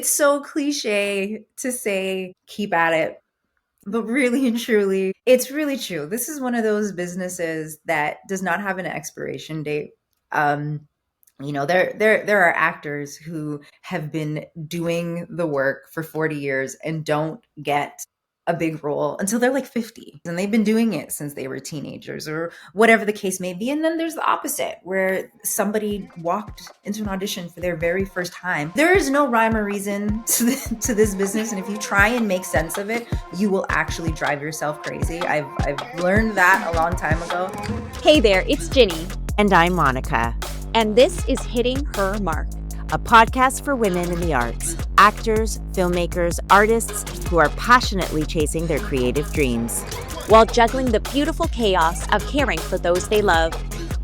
it's so cliche to say keep at it, but really and truly, it's really true. This is one of those businesses that does not have an expiration date. Um, there are actors who have been doing the work for 40 years and don't get a big role until they're like 50, and they've been doing it since they were teenagers or whatever the case may be. And then there's the opposite, where somebody walked into an audition for their very first time. There is no rhyme or reason to this business, and if you try and make sense of it, you will actually drive yourself crazy. I've learned that a long time ago. Hey there, it's Ginny. And I'm Monica. And this is Hitting Her Mark, a podcast for women in the arts, actors, filmmakers, artists who are passionately chasing their creative dreams, while juggling the beautiful chaos of caring for those they love.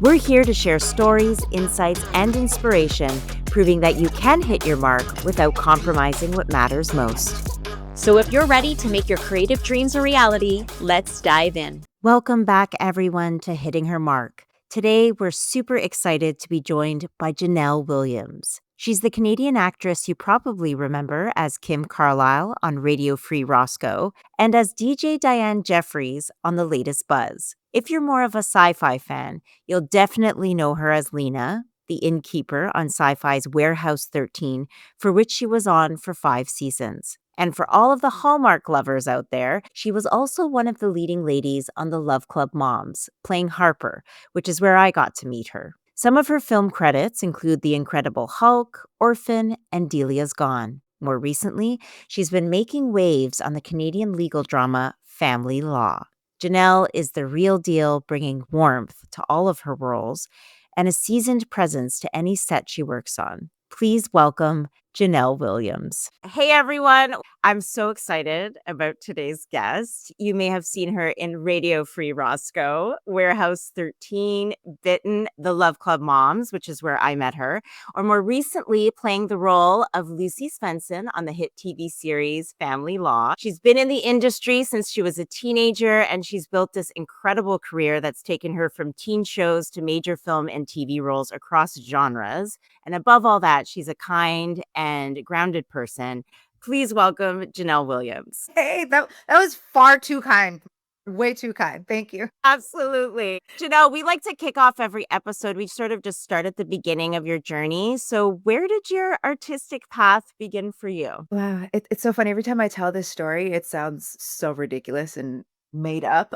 We're here to share stories, insights, and inspiration, proving that you can hit your mark without compromising what matters most. So if you're ready to make your creative dreams a reality, let's dive in. Welcome back, everyone, to Hitting Her Mark. Today, we're super excited to be joined by Genelle Williams. She's the Canadian actress you probably remember as Kim Carlisle on Radio Free Roscoe and as DJ Diane Jeffries on the latest Buzz. If you're more of a sci-fi fan, you'll definitely know her as Lena, the innkeeper on Sci-Fi's Warehouse 13, for which she was on for 5 seasons. And for all of the Hallmark lovers out there, she was also one of the leading ladies on the Love Club Moms, playing Harper, which is where I got to meet her. Some of her film credits include The Incredible Hulk, Orphan, and Delia's Gone. More recently, she's been making waves on the Canadian legal drama Family Law. Genelle is the real deal, bringing warmth to all of her roles and a seasoned presence to any set she works on. Please welcome Genelle Williams. Hey, everyone. I'm so excited about today's guest. You may have seen her in Radio Free Roscoe, Warehouse 13, Bitten, The Love Club Moms, which is where I met her, or more recently playing the role of Lucy Svensson on the hit TV series Family Law. She's been in the industry since she was a teenager, and she's built this incredible career that's taken her from teen shows to major film and TV roles across genres. And above all that, she's a kind and grounded person. Please welcome Genelle Williams. Hey, that was far too kind. Way too kind. Thank you. Absolutely. Genelle, we like to kick off every episode. We sort of just start at the beginning of your journey. So where did your artistic path begin for you? Wow. It's so funny. Every time I tell this story, it sounds so ridiculous and made up.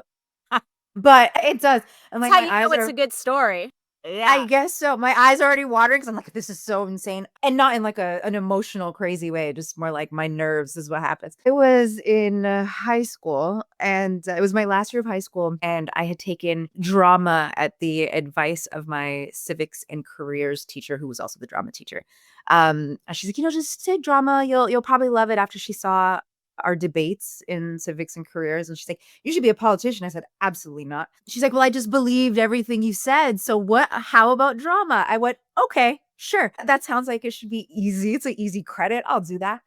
But it does. And like, that's how you know it's a good story. Yeah. I guess so. My eyes are already watering because I'm like, this is so insane. And not in like an emotional, crazy way, just more like my nerves is what happens. It was in high school, and it was my last year of high school, and I had taken drama at the advice of my civics and careers teacher, who was also the drama teacher. And she's like, just take drama. You'll probably love it. After she saw our debates in civics and careers, and she's like, you should be a politician. I said, absolutely not. She's like, well, I just believed everything you said, so how about drama? I went, okay, sure, that sounds like it should be easy. It's an easy credit. I'll do that.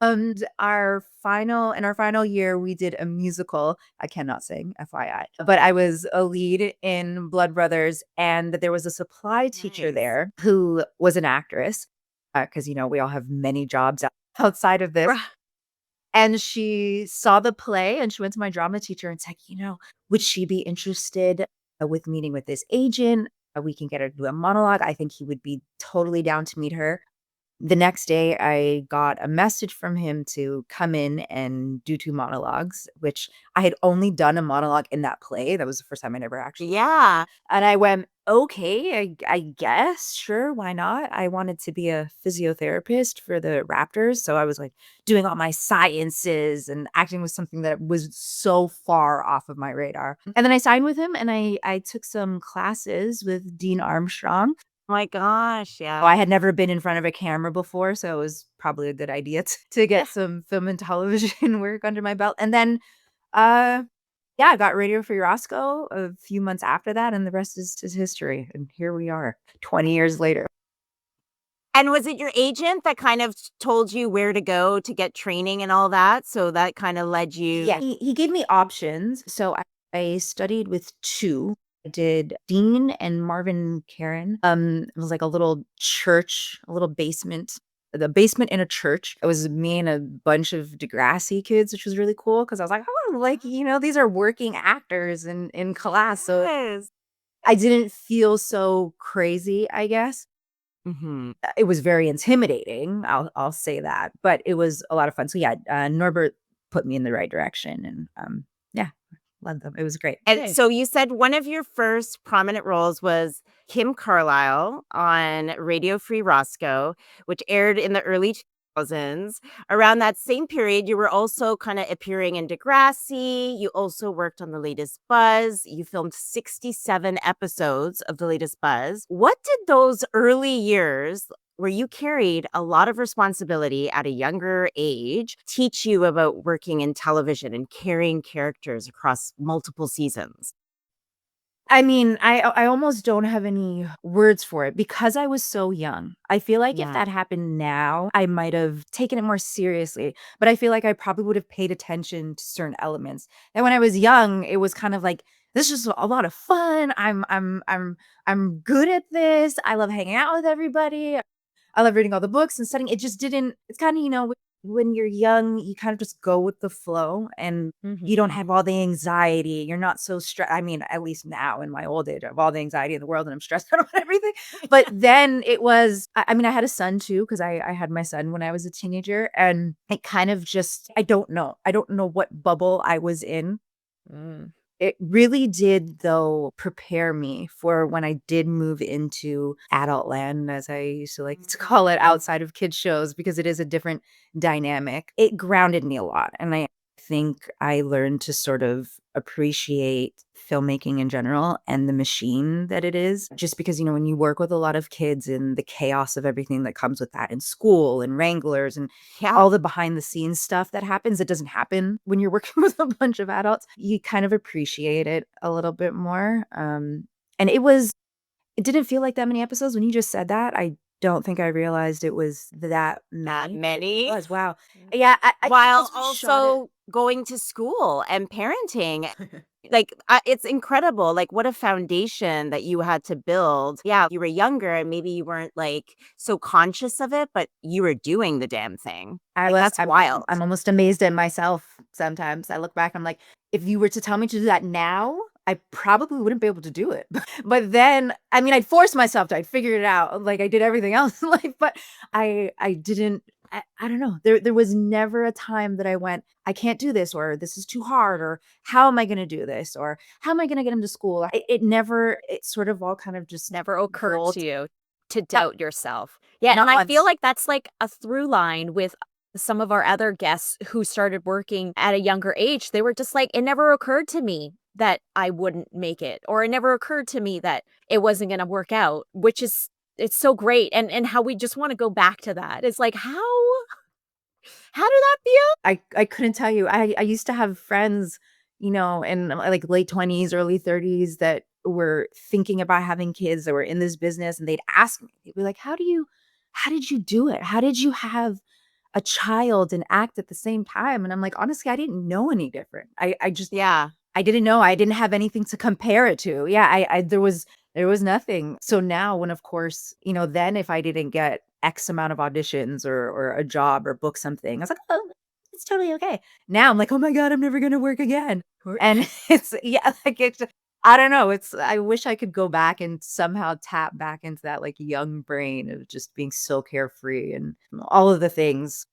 And our final year, we did a musical. I cannot sing, FYI, but I was a lead in Blood Brothers, and there was a supply teacher there who was an actress, because we all have many jobs outside of this. And she saw the play, and she went to my drama teacher and said, would she be interested with meeting with this agent? We can get her to do a monologue. I think he would be totally down to meet her. The next day, I got a message from him to come in and do 2 monologues, which I had only done a monologue in that play. That was the first time I'd ever actually. Yeah. And I went, okay, I guess, sure, why not? I wanted to be a physiotherapist for the Raptors. So I was like doing all my sciences, and acting was something that was so far off of my radar. And then I signed with him, and I took some classes with Dean Armstrong. Oh my gosh, yeah. I had never been in front of a camera before, so it was probably a good idea to get some film and television work under my belt. And then, I got Radio Free Roscoe a few months after that, and the rest is history. And here we are, 20 years later. And was it your agent that kind of told you where to go to get training and all that? So that kind of led you? Yeah, he gave me options. So I studied with 2. I did Dean and Marvin Karen. It was like a little church, a little basement the basement in a church. It was me and a bunch of Degrassi kids, which was really cool because I was like, oh, like, these are working actors in class. So Yes. I didn't feel so crazy, I guess. Mhm. It was very intimidating. I'll say that, but it was a lot of fun. So yeah, Norbert put me in the right direction, and yeah, loved them. It was great. And so you said one of your first prominent roles was Kim Carlisle on Radio Free Roscoe, which aired in the early 2000s. Around that same period, you were also kind of appearing in Degrassi. You also worked on the latest Buzz. You filmed 67 episodes of the latest Buzz. What did those early years, where you carried a lot of responsibility at a younger age, teach you about working in television and carrying characters across multiple seasons? I mean, I almost don't have any words for it because I was so young. I feel like if Yeah. that happened now, I might have taken it more seriously, but I feel like I probably would have paid attention to certain elements. And when I was young, it was kind of like, this is a lot of fun. I'm good at this. I love hanging out with everybody. I love reading all the books and studying. It just didn't, it's kind of, when you're young, you kind of just go with the flow and you don't Mhm. have all the anxiety. You're not so stressed. I mean, at least now in my old age, I have all the anxiety in the world and I'm stressed out about everything. But then it was, I mean, I had a son too, because I had my son when I was a teenager. And it kind of just, I don't know. I don't know what bubble I was in. Mm. It really did, though, prepare me for when I did move into adult land, as I used to like to call it, outside of kids shows, because it is a different dynamic. It grounded me a lot, and I think I learned to sort of appreciate filmmaking in general and the machine that it is. Just because, when you work with a lot of kids and the chaos of everything that comes with that in school and wranglers and Yeah. all the behind the scenes stuff that happens, it doesn't happen when you're working with a bunch of adults. You kind of appreciate it a little bit more. And it didn't feel like that many episodes. When you just said that, I don't think I realized it was that That many. It many? was, wow. Yeah, I think While 'cause we shot it. also going to school and parenting. Like, it's incredible, like, what a foundation that you had to build. Yeah, you were younger and maybe you weren't, like, so conscious of it, but you were doing the damn thing. I Like, was that's I'm wild. I'm almost amazed at myself sometimes. I look back, I'm like, if you were to tell me to do that now, I probably wouldn't be able to do it. But then, I mean, I'd force myself to. I'd figure it out like I did everything else in life, but I didn't. I don't know. There was never a time that I went, I can't do this, or this is too hard, or how am I going to do this, or how am I going to get him to school? It never. It sort of all kind of just Never occurred rolled. to you to Not doubt yourself. Yeah, not and I feel once. like that's like a through line with some of our other guests who started working at a younger age. They were just like, it never occurred to me that I wouldn't make it, or it never occurred to me that it wasn't going to work out, which is it's so great. And how we just want to go back to that. It's like how did that feel? I couldn't tell you. I used to have friends, in like late 20s, early 30s that were thinking about having kids that were in this business and they'd ask me, they'd be like, how did you do it? How did you have a child and act at the same time? And I'm like, honestly, I didn't know any different. I just Yeah. I didn't know. I didn't have anything to compare it to. Yeah, I there was nothing. So now when, of course, then if I didn't get X amount of auditions or a job or book something, I was like, "Oh, it's totally okay." Now I'm like, "Oh my God, I'm never gonna work again." And it's yeah, like it's I don't know. I wish I could go back and somehow tap back into that like young brain of just being so carefree and all of the things.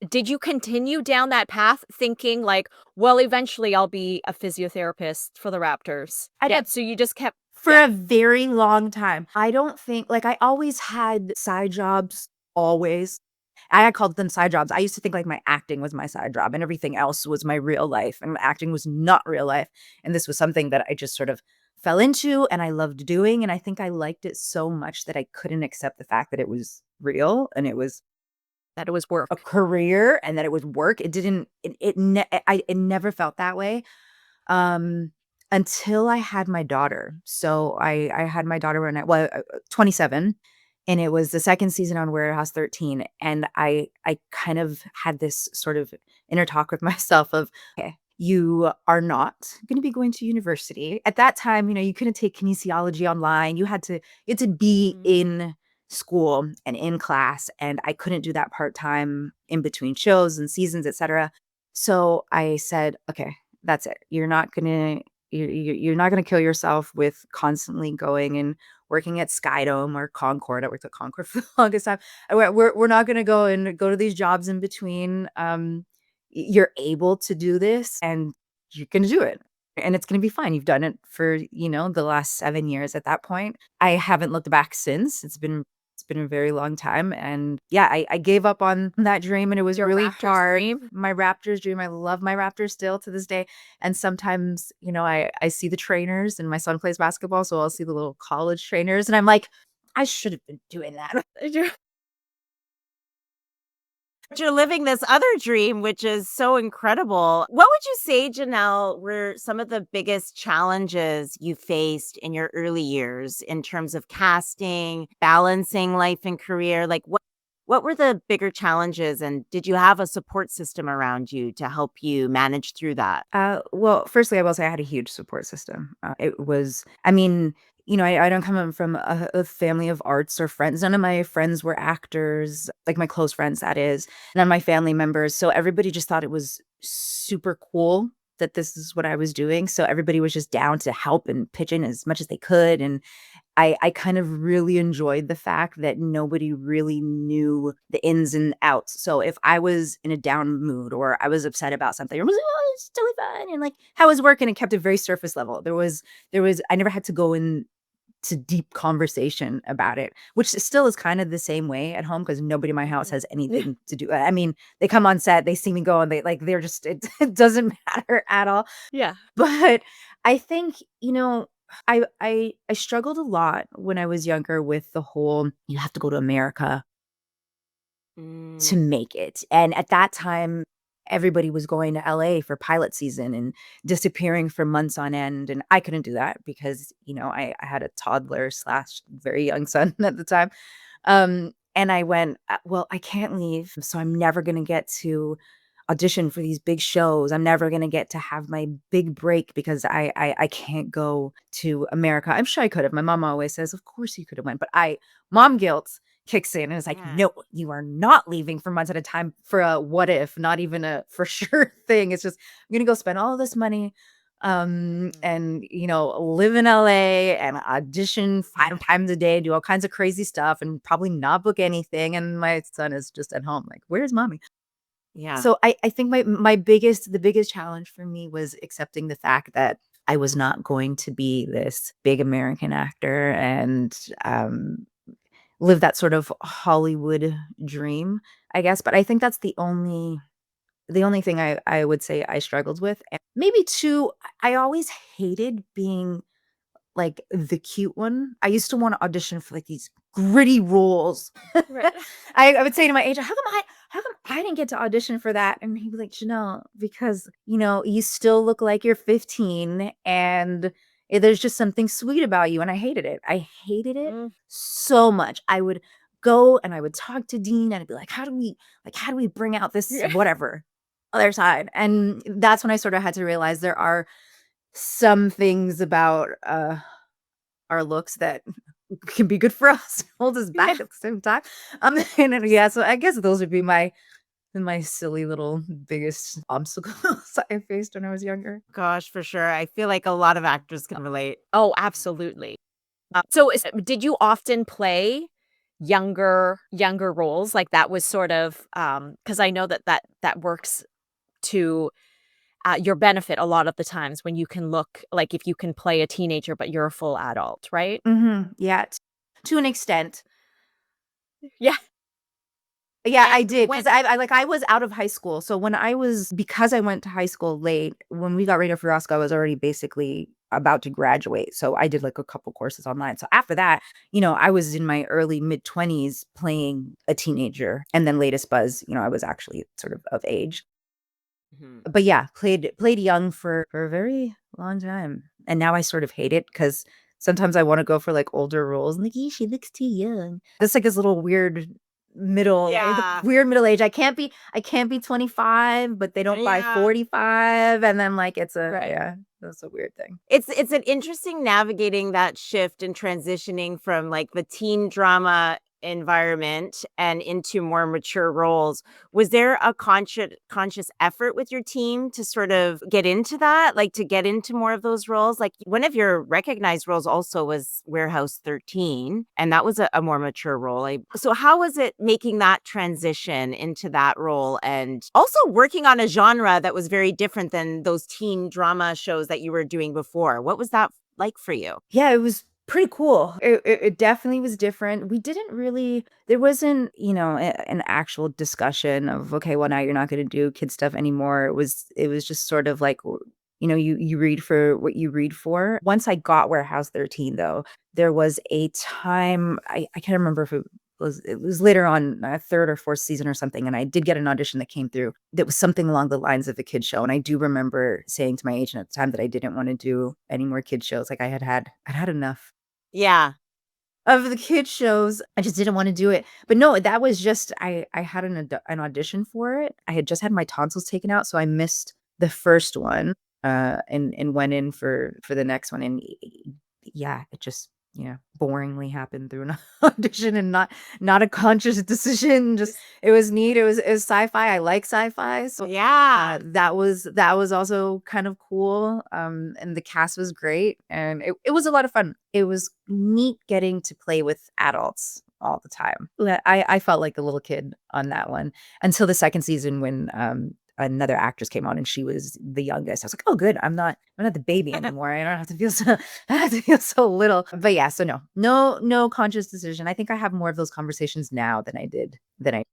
Did you continue down that path thinking like, well, eventually I'll be a physiotherapist for the Raptors? I Yeah. did. So you just kept, For yeah. a very long time. I don't think like, I always had side jobs, always. I called them side jobs. I used to think, like, my acting was my side job and everything else was my real life, and acting was not real life, and this was something that I just sort of fell into and I loved doing, and I think I liked it so much that I couldn't accept the fact that it was real and it was That it was a work. career and that it was work. It didn't it never felt that way. Um, until I had my daughter. So I had my daughter when 27, and it was the second season on Warehouse 13, and I kind of had this sort of inner talk with myself of, "Okay, you are not gonna be going to university." At that time, you couldn't take kinesiology online. You had to be Mhm. in school and in class, and I couldn't do that part-time in between shows and seasons, etc. So I said, okay, that's it. You're not gonna kill yourself with constantly going and working at Skydome or Concord. I worked at Concord for the longest time. We're not gonna go to these jobs in between. You're able to do this, and you're gonna do it, and it's gonna be fine. You've done it for, the last 7 years at that point. I haven't looked back since. It's been a very long time, and yeah, I gave up on that dream, and it was Your really Raptors hard. dream? My Raptors dream, I love my Raptors still to this day, and sometimes, I see the trainers, and my son plays basketball, so I'll see the little college trainers, and I'm like, "I should have been doing that." But you're living this other dream, which is so incredible. What would you say, Genelle, were some of the biggest challenges you faced in your early years in terms of casting, balancing life and career? Like what were the bigger challenges, and did you have a support system around you to help you manage through that? Well, firstly, I will say I had a huge support system. It was, I mean, I don't come from a family of arts or friends. None of my friends were actors, like my close friends, that is. None of my family members. So everybody just thought it was super cool that this is what I was doing. So everybody was just down to help and pitch in as much as they could. And I kind of really enjoyed the fact that nobody really knew the ins and outs. So if I was in a down mood or I was upset about something, it was like, oh, it's totally fine. And like, how was work? And it kept it very surface level. I never had to go into deep conversation about it, which still is kind of the same way at home because nobody in my house has anything to do. I mean, they come on set, they see me go, and they're just, it doesn't matter at all. Yeah. But I think, I struggled a lot when I was younger with the whole, you have to go to America to make it. And at that time, everybody was going to LA for pilot season and disappearing for months on end. And I couldn't do that because, I had a toddler slash very young son at the time. And I went, well, I can't leave. So I'm never going to get to audition for these big shows. I'm never going to get to have my big break because I can't go to America. I'm sure I could have. My mom always says, of course you could have went, but mom guilt kicks in and it's like, Yeah. no, you are not leaving for months at a time for a what if, not even a for sure thing. It's just, I'm going to go spend all this money and live in LA and audition 5 times a day, do all kinds of crazy stuff and probably not book anything. And my son is just at home like, where's mommy? Yeah. So I think the biggest challenge for me was accepting the fact that I was not going to be this big American actor and live that sort of Hollywood dream, I guess. But I think that's the only thing I would say I struggled with. And maybe too, I always hated being like the cute one. I used to want to audition for like these gritty roles. Right. I would say to my agent, how come I didn't get to audition for that? And he'd be like, Genelle, because you still look like you're 15 and there's just something sweet about you. And I hated it. I hated it so much. I would go and I would talk to Dean and I'd be like, how do we bring out this Yeah. whatever other side? And that's when I sort of had to realize there are some things about our looks that can be good for us, hold us back at the same time. And yeah, so I guess those would be my silly little biggest obstacles I faced when I was younger. Gosh, for sure. I feel like a lot of actors can relate. Oh, absolutely. So did you often play younger roles? Like that was sort of because I know that works to your benefit a lot of the times when you can look like if you can play a teenager but you're a full adult, right? Yeah, to an extent. Yeah. Yeah, I And did when- because I was out of high school. So because I went to high school late, when we got Radio Free Roscoe, I was already basically about to graduate. So I did like a couple courses online. So after that, I was in my early mid-20s playing a teenager, and then latest buzz, I was actually sort of age. But yeah, played young for a very long time. And now I sort of hate it because sometimes I want to go for like older roles and like, she looks too young. It's like this little weird middle age. I can't be 25, but they don't buy 45. And then like that's a weird thing. It's an interesting navigating that shift and transitioning from like the teen drama environment and into more mature roles. Was there a conscious effort with your team to sort of get into that, like to get into more of those roles? Like one of your recognized roles also was Warehouse 13, and that was a more mature role. So how was it making that transition into that role and also working on a genre that was very different than those teen drama shows that you were doing before? What was that like for you? Yeah, it was pretty cool. It definitely was different. We didn't really there wasn't, an actual discussion of, okay, well, now you're not gonna do kid stuff anymore. It was just sort of like, you read for what you read for. Once I got Warehouse 13, though, there was a time, I can't remember if it was later on, 3rd or 4th season or something, and I did get an audition that came through that was something along the lines of a kid show, and I do remember saying to my agent at the time that I didn't wanna do any more kid shows, like, I'd had enough Yeah. of the kid shows. I just didn't wanna do it. But no, that was just I had an audition for it. I had just had my tonsils taken out, so I missed the first one, and went in for the next one, and yeah, it just, boringly happened through an audition and not a conscious decision. Just it was neat. It was sci-fi. I like sci-fi, so Yeah. that was also kind of cool. And the cast was great, and it was a lot of fun. It was neat getting to play with adults all the time. I felt like a little kid on that one until the second season when another actress came on and she was the youngest. I was like, oh, good. I'm not the baby anymore. I don't have to feel so I have to feel so little. But yeah, so no conscious decision. I think I have more of those conversations now than I.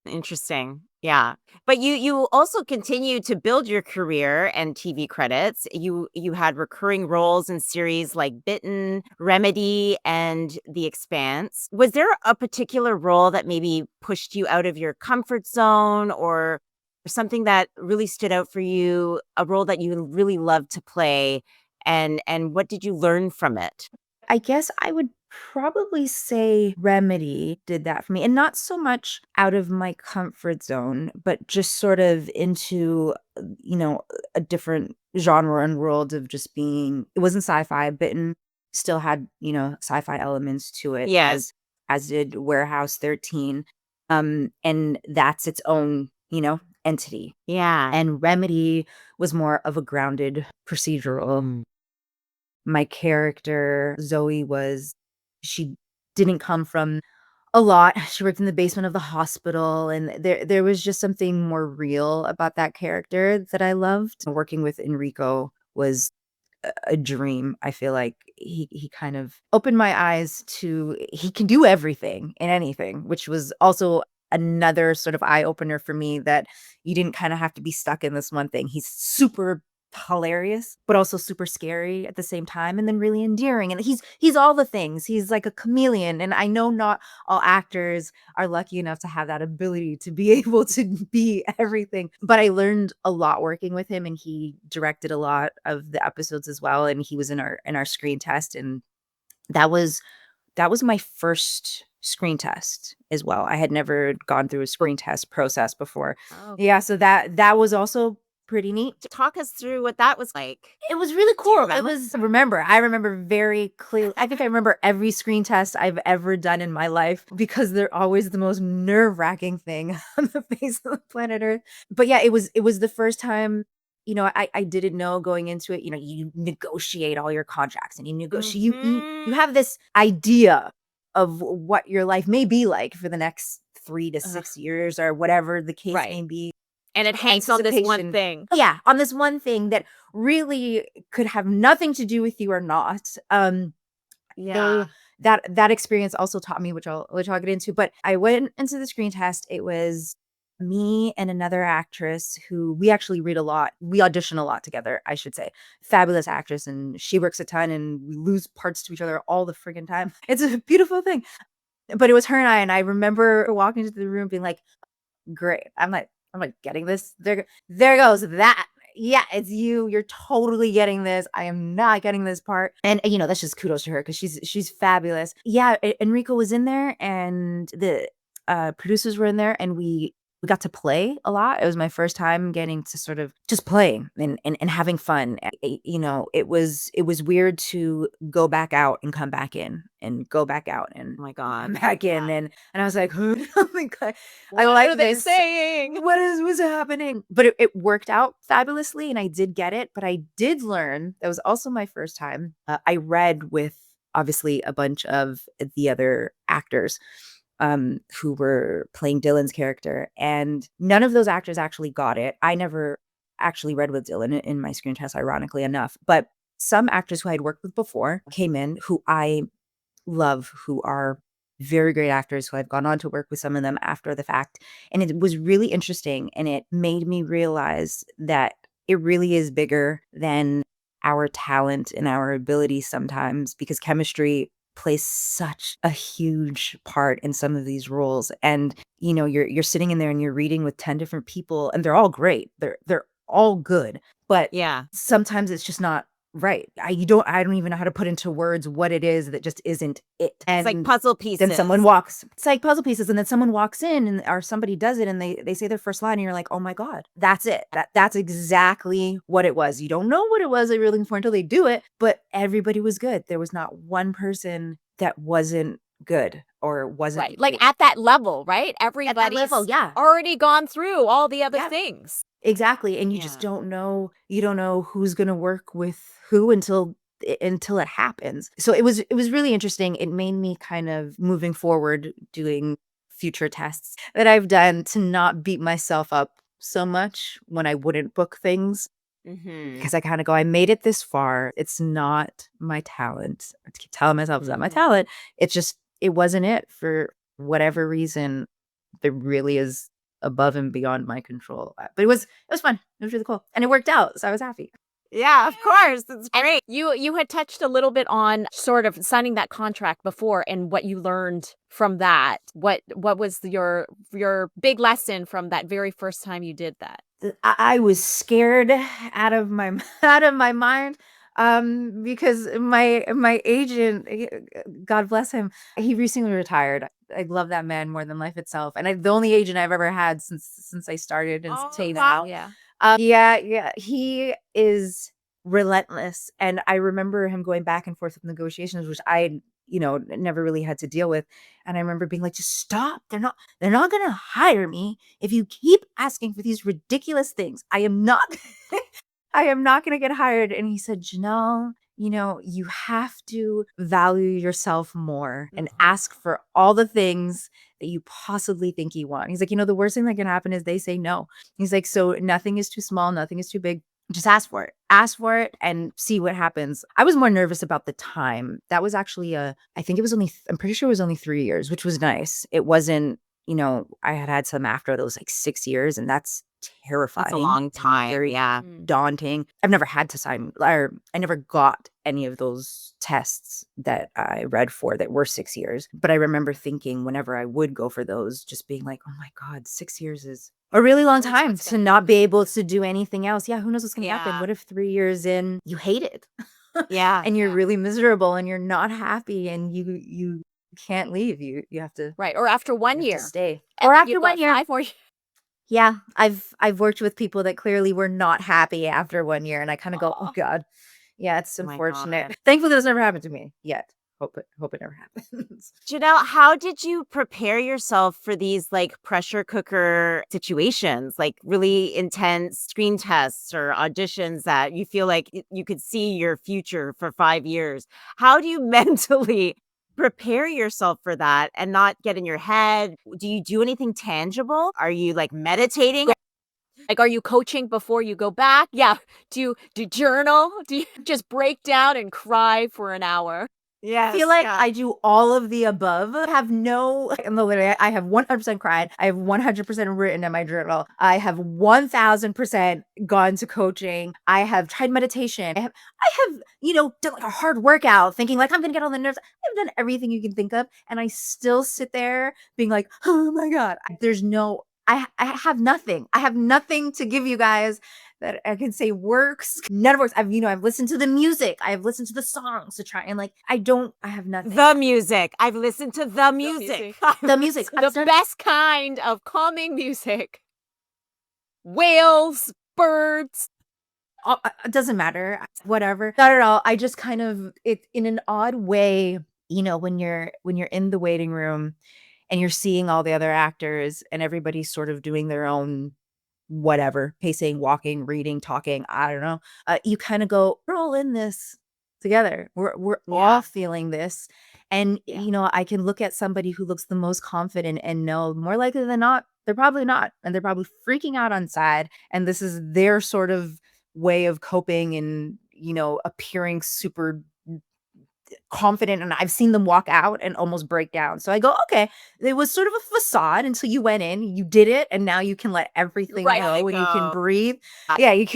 Interesting. Yeah. But you also continue to build your career and TV credits. You had recurring roles in series like Bitten, Remedy, and The Expanse. Was there a particular role that maybe pushed you out of your comfort zone or something that really stood out for you, a role that you really loved to play and what did you learn from it? I guess I would probably say Remedy did that for me, and not so much out of my comfort zone, but just sort of into, a different genre and world of just being it wasn't sci-fi, Bitten still had, sci-fi elements to it Yes. as did Warehouse 13. And that's its own, entity. Yeah. And Remedy was more of a grounded procedural. My character, Zoe, she didn't come from a lot. She worked in the basement of the hospital, and there was just something more real about that character that I loved. Working with Enrico was a dream. I feel like he kind of opened my eyes to he can do everything and anything, which was also another sort of eye opener for me that you didn't kind of have to be stuck in this one thing. He's super hilarious, but also super scary at the same time, and then really endearing. And he's all the things. He's like a chameleon. And I know not all actors are lucky enough to have that ability to be able to be everything. But I learned a lot working with him, and he directed a lot of the episodes as well. And he was in our screen test, and that was my first screen test as well. I had never gone through a screen test process before. Oh, Yeah, so that was also pretty neat. talk us through what that was like. It was really Do you cool. remember? I remember very clearly. I think I remember every screen test I've ever done in my life because they're always the most nerve-wracking thing on the face of the planet Earth. But yeah, it was the first time, I didn't know going into it, you negotiate all your contracts and you negotiate you have this idea of what your life may be like for the next 3 to 6 years or whatever the case Right. may be. And it hangs on this one Anticipation. thing. Yeah, on this one thing that really could have nothing to do with you or not. Though that experience also taught me, which I'll get into. But I went into the screen test. It was me and another actress who we actually read a lot. We audition a lot together, I should say. Fabulous actress, and she works a ton, and we lose parts to each other all the friggin' time. It's a beautiful thing. But it was her and I remember walking into the room being like, great. I'm like getting this. There goes that. Yeah, it's you. You're totally getting this. I am not getting this part. And that's just kudos to her because she's fabulous. Yeah, Enrico was in there and the producers were in there and we we got to play a lot. It was my first time getting to sort of just playing and having fun. It was weird to go back out and come back in and go back out and Oh my come God. back in. And I was like, oh my God, I What like are they this. saying? What's happening? But it worked out fabulously and I did get it. But I did learn, that was also my first time. I read with obviously a bunch of the other actors who were playing Dylan's character. And none of those actors actually got it. I never actually read with Dylan in my screen test, ironically enough. But some actors who I'd worked with before came in who I love, who are very great actors who I've gone on to work with some of them after the fact. And it was really interesting. And it made me realize that it really is bigger than our talent and our ability sometimes, because chemistry plays such a huge part in some of these roles. And you're sitting in there and you're reading with 10 different people and they're all great. They're all good. But Yeah. sometimes it's just not right. I don't even know how to put into words what it is that just isn't it. And It's like puzzle pieces. then someone walks, it's like puzzle pieces, and then someone walks in and or somebody does it and they say their first line and you're like, oh my God, that's it. That's exactly what it was. You don't know what it was that you're looking for until they do it, but everybody was good. There was not one person that wasn't good or wasn't Right. Like at that level, right? at that Everybody's level. Yeah. already gone through all the other Yeah. things. Exactly. And you just don't know, you don't know who's going to work with who until it happens. So it was really interesting. It made me kind of moving forward doing future tests that I've done to not beat myself up so much when I wouldn't book things, because I kind of go, I made it this far. It's not my talent. I keep telling myself it's not my talent. It's just, it wasn't it for whatever reason. There really is above and beyond my control. But it was fun. It was really cool. And it worked out. So I was happy. Yeah, of course. It's great. You had touched a little bit on sort of signing that contract before and what you learned from that. What was your big lesson from that very first time you did that? I was scared out of my mind, because my agent, God bless him, he recently retired. I love that man more than life itself, and the only agent I've ever had since I started and till now. Yeah. Yeah, he is relentless, and I remember him going back and forth with negotiations, which I never really had to deal with. And I remember being like, just stop. They're not gonna hire me if you keep asking for these ridiculous things. I am not I am not gonna get hired. And he said, Genelle, you have to value yourself more and ask for all the things that you possibly think you want. He's like, the worst thing that can happen is they say no. He's like, so nothing is too small, nothing is too big. Just ask for it. Ask for it and see what happens. I was more nervous about the time. That was actually I'm pretty sure it was only 3 years, which was nice. It wasn't, I had some after those like 6 years, and that's terrifying. That's a long time. Very Yeah. daunting. I've never had to sign, or I never got any of those tests that I read for that were 6 years. But I remember thinking whenever I would go for those, just being like, oh my God, 6 years is a really long time to not be able to do anything else. Yeah, who knows what's going to happen? What if 3 years in you hate it? Yeah. And you're really miserable and you're not happy and you can't leave. You have to Right. Or after 1 year. stay. And Or then after you've 1 got year. 5 more years. Yeah, I've worked with people that clearly were not happy after 1 year, and I kind of go, oh God, yeah, it's Oh my unfortunate. God. Thankfully, that's never happened to me yet. Hope it never happens. Genelle, how did you prepare yourself for these like pressure cooker situations, like really intense screen tests or auditions that you feel like you could see your future for 5 years? How do you mentally prepare yourself for that and not get in your head? Do you do anything tangible? Are you like meditating? Like, are you coaching before you go back? Yeah. Do you journal? Do you just break down and cry for an hour? Yes, I feel like I do all of the above. I have I have 100% cried. I have 100% written in my journal. I have 1000% gone to coaching. I have tried meditation. I have, done like a hard workout thinking like I'm going to get all the nerves. I've done everything you can think of. And I still sit there being like, oh my God, I have nothing. I have nothing to give you guys that I can say works. None of it works. I've listened to the music. I've listened to the songs to try and like, I have nothing. The music. I've listened to the music. The music. The best kind of calming music. Whales, birds. It doesn't matter. Whatever. Not at all. I just kind of, it in an odd way, when you're in the waiting room and you're seeing all the other actors and everybody's sort of doing their own whatever, pacing, walking, reading, talking, I don't know. You kind of go, we're all in this together. We're all feeling this. And, I can look at somebody who looks the most confident and know more likely than not, they're probably not. And they're probably freaking out on side. And this is their sort of way of coping and, appearing super confident. And I've seen them walk out and almost break down. So I go, okay, it was sort of a facade until you went in, you did it, and now you can let everything go and you can breathe. Yeah, you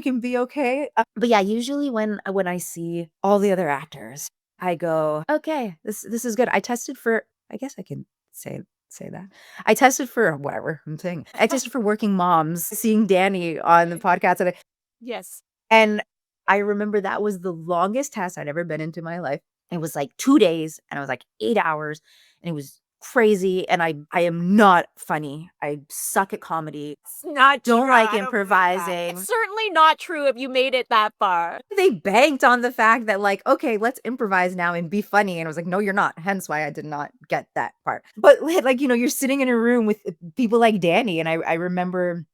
can be okay. But yeah, usually when I see all the other actors, I go, okay, this is good. I tested for, I guess I can say that. I tested for whatever I'm saying. I tested for Working Moms, seeing Danny on the podcast. Yes. And I remember that was the longest test I'd ever been into my life. It was like 2 days and it was like 8 hours and it was crazy. And I am not funny. I suck at comedy. It's not Don't true. like I don't believe improvising. It's certainly not true if you made it that far. They banked on the fact that like, okay, let's improvise now and be funny. And I was like, no, you're not. Hence why I did not get that part. But like, you're sitting in a room with people like Danny. And I remember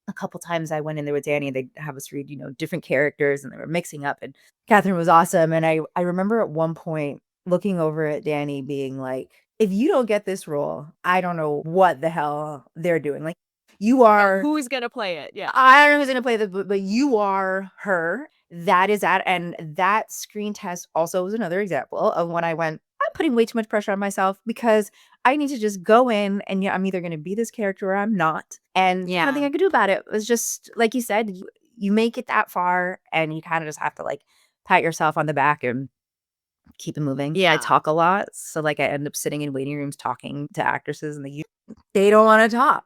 a couple times I went in there with Danny and they'd have us read, different characters and they were mixing up and Catherine was awesome. And I remember at one point looking over at Danny being like, if you don't get this role, I don't know what the hell they're doing. Like you are. Who's going to play it? Yeah. I don't know who's going to play but you are her. That is that. And that screen test also was another example of when I went, I'm putting way too much pressure on myself because I need to just go in and I'm either going to be this character or I'm not. And nothing I could do about it. It was just, like you said, you make it that far and you kind of just have to like pat yourself on the back and keep it moving. Yeah. I talk a lot. So like I end up sitting in waiting rooms talking to actresses and they don't want to talk.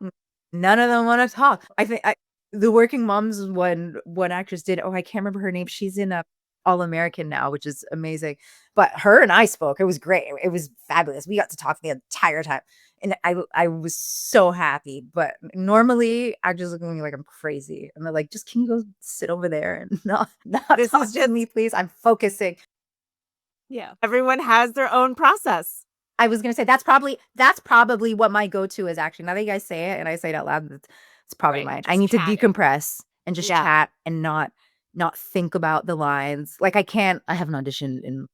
None of them want to talk. I think the Working Moms one actress did. Oh, I can't remember her name. She's in All American now, which is amazing. But her and I spoke. It was great. It was fabulous. We got to talk the entire time. And I was so happy. But normally I just look at me like I'm crazy. And they're like, just can you go sit over there and not This talk is to me, please? I'm focusing. Yeah. Everyone has their own process. I was gonna say that's probably what my go-to is actually. Now that you guys say it and I say it out loud, it's probably mine. I need to decompress and just chat and not think about the lines. Like I have an audition in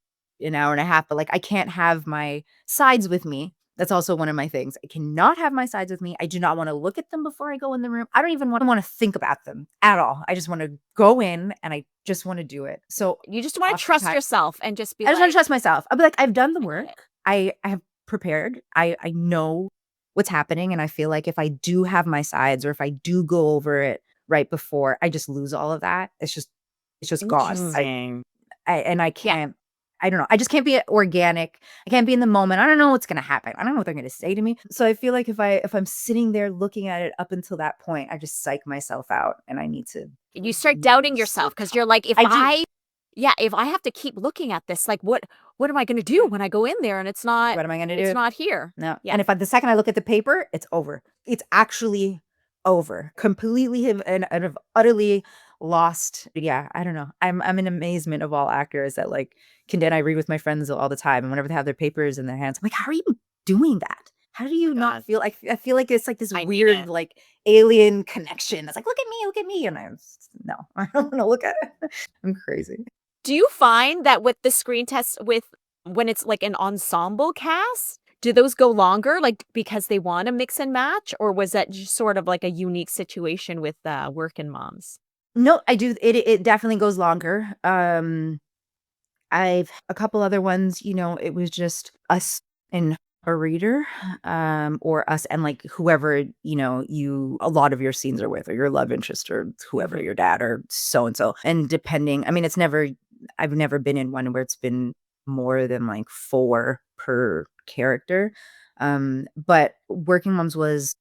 an hour and a half, but like I can't have my sides with me. That's also one of my things. I cannot have my sides with me. I do not want to look at them before I go in the room. I don't even want to think about them at all. I just want to go in and I just want to do it. So you just want to trust yourself and just be I just want to trust myself. I'll be like, I've done the work. I have prepared. I know what's happening. And I feel like if I do have my sides or if I do go over it right before, I just lose all of that. It's just gone. I can't, I don't know. I just can't be organic. I can't be in the moment. I don't know what's going to happen. I don't know what they're going to say to me. So I feel like if I'm sitting there looking at it up until that point, I just psych myself out and I need to. You start doubting yourself because you're like, if I have to keep looking at this, like what am I going to do when I go in there and it's not, what am I going to do? It's not here. No. Yeah. And the second I look at the paper, it's over. It's actually over. Completely and have utterly lost. Yeah. I don't know. I'm in amazement of all actors that like I read with my friends all the time. And whenever they have their papers in their hands, I'm like, how are you doing that? How do you not feel? I feel like it's like this weird, like alien connection. It's like, look at me. And I don't want to look at it. I'm crazy. Do you find that with the screen test, when it's like an ensemble cast, do those go longer, like because they want to mix and match, or was that just sort of like a unique situation with Working Moms? No, I do. It definitely goes longer. I've a couple other ones. It was just us and a reader, or us and like whoever a lot of your scenes are with, or your love interest, or whoever, your dad, or so and so. And depending, I mean, I've never been in one where it's been more than like 4 per character. But Working Moms was,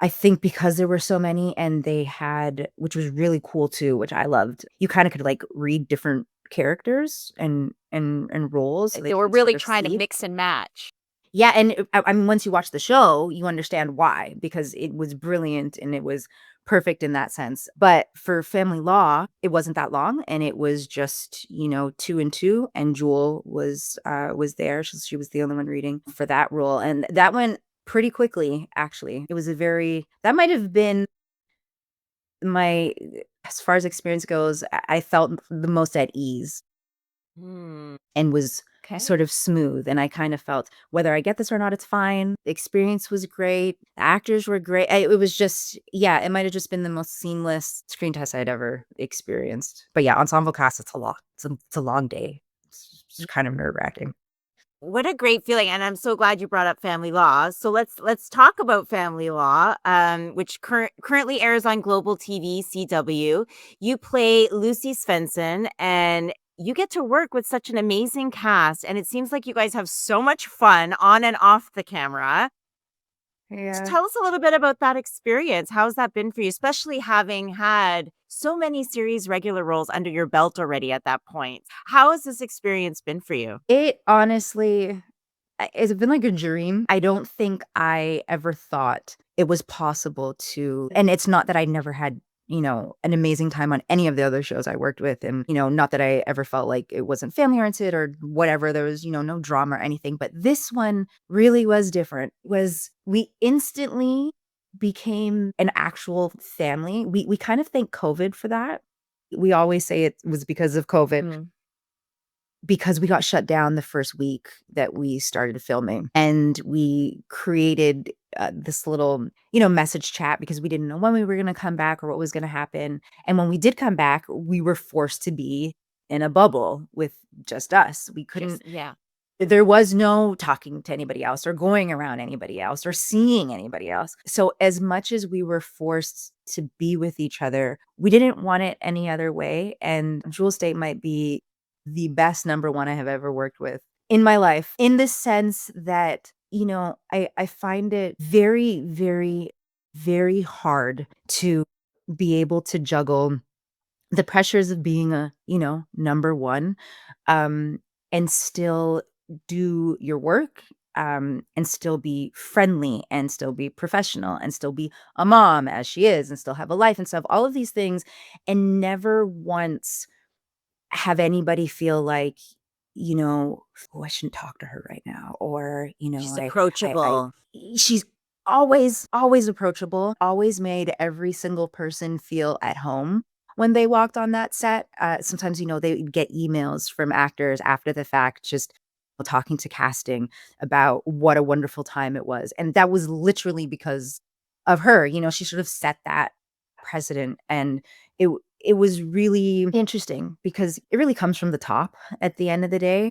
I think because there were so many and they had, which was really cool too, which I loved, you kind of could like read different characters and roles. So They you were could sort really of trying to see. mix and match. Yeah, and I mean, once you watch the show, you understand why, because it was brilliant and it was perfect in that sense. But for Family Law, it wasn't that long, and it was just, 2 and 2, and Jewel was there. She was the only one reading for that role, and that went pretty quickly, actually. It was that might have been my as far as experience goes, I felt the most at ease Hmm. and was Okay. sort of smooth. And I kind of felt whether I get this or not, it's fine. The experience was great. The actors were great. It was just, yeah, it might have just been the most seamless screen test I'd ever experienced. But yeah, ensemble cast, it's a lot. It's a long day. It's kind of nerve wracking. What a great feeling, and I'm so glad you brought up Family Law. So let's talk about Family Law, which currently airs on Global TV CW. You play Lucy Svensson, and you get to work with such an amazing cast, and it seems like you guys have so much fun on and off the camera. Yeah. Tell us a little bit about that experience. How's that been for you, especially having had so many series regular roles under your belt already at that point? How has this experience been for you? It honestly, it's been like a dream. I don't think I ever thought it was possible to, and it's not that I never had, an amazing time on any of the other shows I worked with. And, not that I ever felt like it wasn't family oriented or whatever. There was, no drama or anything. But this one really was different. We instantly became an actual family. We kind of thank COVID for that. We always say it was because of COVID. Mm. Because we got shut down the first week that we started filming, and we created this little, message chat because we didn't know when we were going to come back or what was going to happen. And when we did come back, we were forced to be in a bubble with just us. We couldn't, Yeah. there was no talking to anybody else or going around anybody else or seeing anybody else. So as much as we were forced to be with each other, we didn't want it any other way. And Jewel State might be the best number one I have ever worked with in my life, in the sense that, I find it very, very, very hard to be able to juggle the pressures of being a, number one, and still do your work, and still be friendly and still be professional and still be a mom as she is and still have a life and stuff, all of these things, and never once have anybody feel like, "Oh, I shouldn't talk to her right now," or, She's I approachable. she's always approachable, always made every single person feel at home when they walked on that set. Sometimes, they would get emails from actors after the fact, just talking to casting about what a wonderful time it was, and that was literally because of her. She sort of set that precedent, and it was really interesting because it really comes from the top at the end of the day,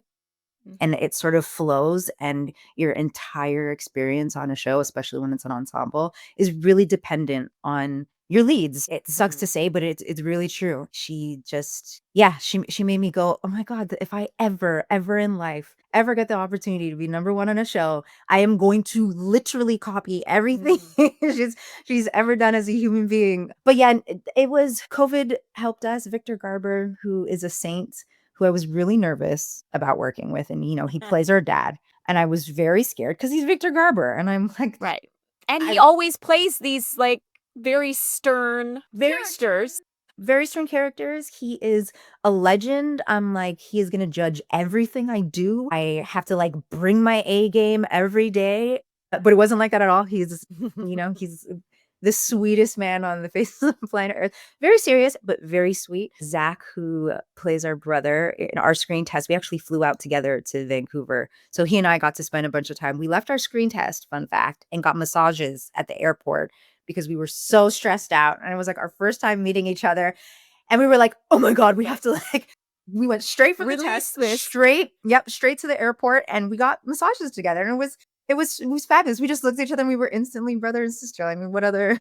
and it sort of flows, and your entire experience on a show, especially when it's an ensemble, is really dependent on your leads. It sucks to say, but it's really true. She just, yeah, she made me go, "Oh my God, if I ever in life ever get the opportunity to be number one on a show, I am going to literally copy everything she's ever done as a human being." But yeah, and it was COVID helped us. Victor Garber, who is a saint, who I was really nervous about working with, and he plays our dad, and I was very scared because he's Victor Garber, and I'm like, Right. And he I always plays these like very stern very characters. very strong characters. He is a legend. I'm like, he is gonna judge everything I do. I have to like bring my A game every day. But it wasn't like that at all. He's the sweetest man on the face of the planet Earth. Very serious, but very sweet. Zach, who plays our brother in our screen test, we actually flew out together to Vancouver. So he and I got to spend a bunch of time. We left our screen test, fun fact, and got massages at the airport because we were so stressed out. And it was like our first time meeting each other. And we were like, "Oh my God, we have to we went straight from the Release test, this. straight to the airport, and we got massages together. And it was fabulous. We just looked at each other and we were instantly brother and sister. I mean, what other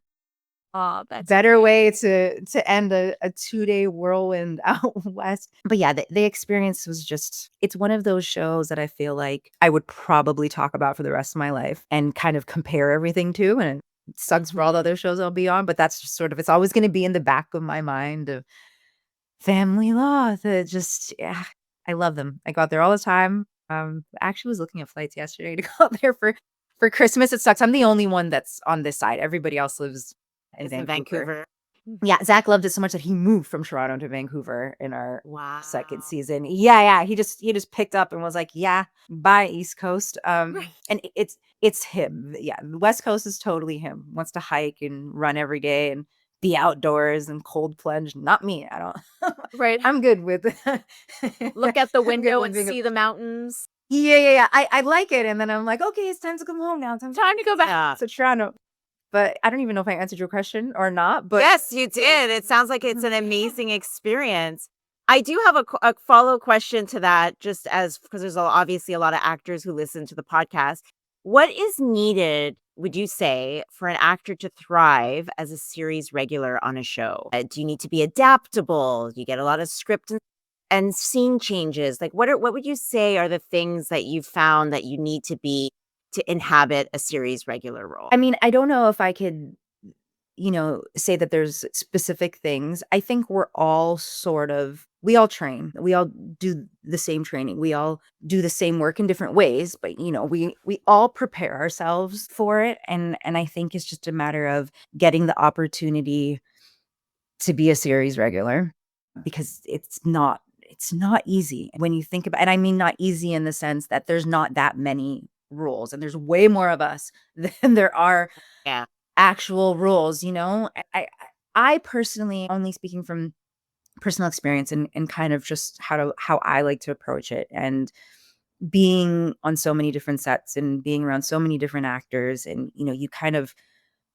Oh, that's better way to end a 2-day whirlwind out west? But yeah, the experience was just, it's one of those shows that I feel like I would probably talk about for the rest of my life and kind of compare everything to. And It sucks for all the other shows I'll be on, but that's just sort of it's always gonna be in the back of my mind of family law that just yeah, I love them. I go out there all the time. Actually was looking at flights yesterday to go out there for Christmas. It sucks. I'm the only one that's on this side. Everybody else lives in It's in Vancouver. Vancouver. Yeah, Zach loved it so much that he moved from Toronto to Vancouver in our Wow. second season. Yeah. He just picked up and was like, "Yeah, bye East Coast." And it's him. Yeah, the West Coast is totally him. Wants to hike and run every day and be outdoors and cold plunge. Not me. I don't. Right. I'm good with Look at the I'm good window with and being a- see the mountains. Yeah. I like it, and then I'm like, okay, it's time to come home now. Time to go back. Yeah. to Toronto. But I don't even know if I answered your question or not. But Yes, you did. It sounds like it's an amazing experience. I do have a follow question to that, just as because there's obviously a lot of actors who listen to the podcast. What is needed, would you say, for an actor to thrive as a series regular on a show? Do you need to be adaptable? Do you get a lot of script and scene changes? Like, what would you say are the things that you've found that you need to be to inhabit a series regular role? I mean, I don't know if I could, say that there's specific things. I think we all train. We all do the same training. We all do the same work in different ways, but we all prepare ourselves for it. And I think it's just a matter of getting the opportunity to be a series regular because it's not easy when you think about, and I mean not easy in the sense that there's not that many rules and there's way more of us than there are Yeah. actual rules. I personally, only speaking from personal experience and kind of just how I like to approach it, and being on so many different sets and being around so many different actors, and you kind of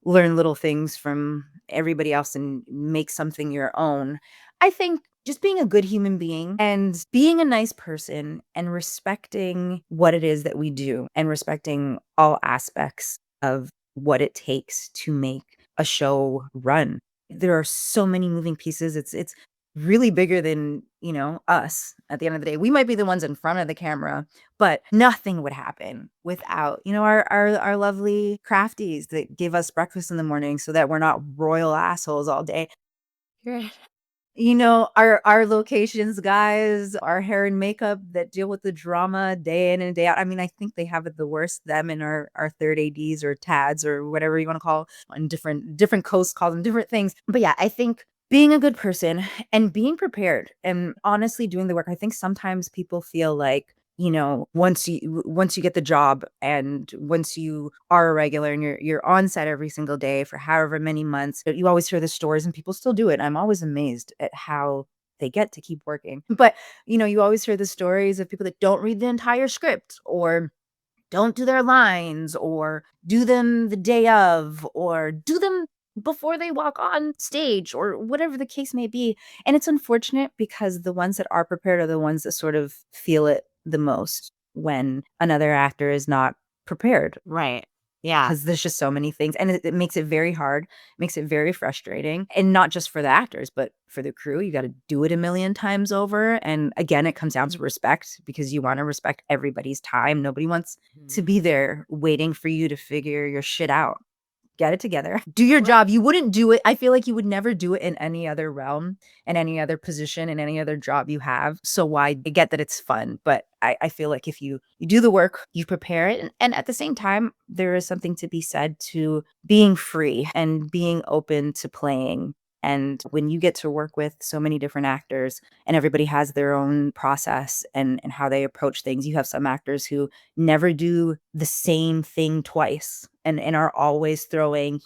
learn little things from everybody else and make something your own. I think just being a good human being and being a nice person and respecting what it is that we do and respecting all aspects of what it takes to make a show run. There are so many moving pieces. It's really bigger than, us at the end of the day. We might be the ones in front of the camera, but nothing would happen without, our lovely crafties that give us breakfast in the morning so that we're not royal assholes all day. Right. Our locations guys, our hair and makeup that deal with the drama day in and day out. I mean, I think they have it the worst, them and our third ADs or TADs or whatever you want to call on different coasts, call them different things. But yeah, I think being a good person and being prepared and honestly doing the work. I think sometimes people feel like, once you get the job and once you are a regular and you're on set every single day for however many months, you always hear the stories and people still do it. I'm always amazed at how they get to keep working. But, you always hear the stories of people that don't read the entire script or don't do their lines or do them the day of or do them before they walk on stage or whatever the case may be. And it's unfortunate because the ones that are prepared are the ones that sort of feel it the most when another actor is not prepared, Right. Yeah. because there's just so many things and it makes it very hard, makes it very frustrating, and not just for the actors but for the crew. You got to do it a million times over, and again it comes down to respect because you want to respect everybody's time. Nobody wants to be there waiting for you to figure your shit out. Get it together. Do your job. You wouldn't do it. I feel like you would never do it in any other realm, in any other position, in any other job you have. So why? I get that it's fun, but I feel like if you do the work, you prepare it. And at the same time, there is something to be said to being free and being open to playing. And when you get to work with so many different actors and everybody has their own process and how they approach things, you have some actors who never do the same thing twice and are always throwing,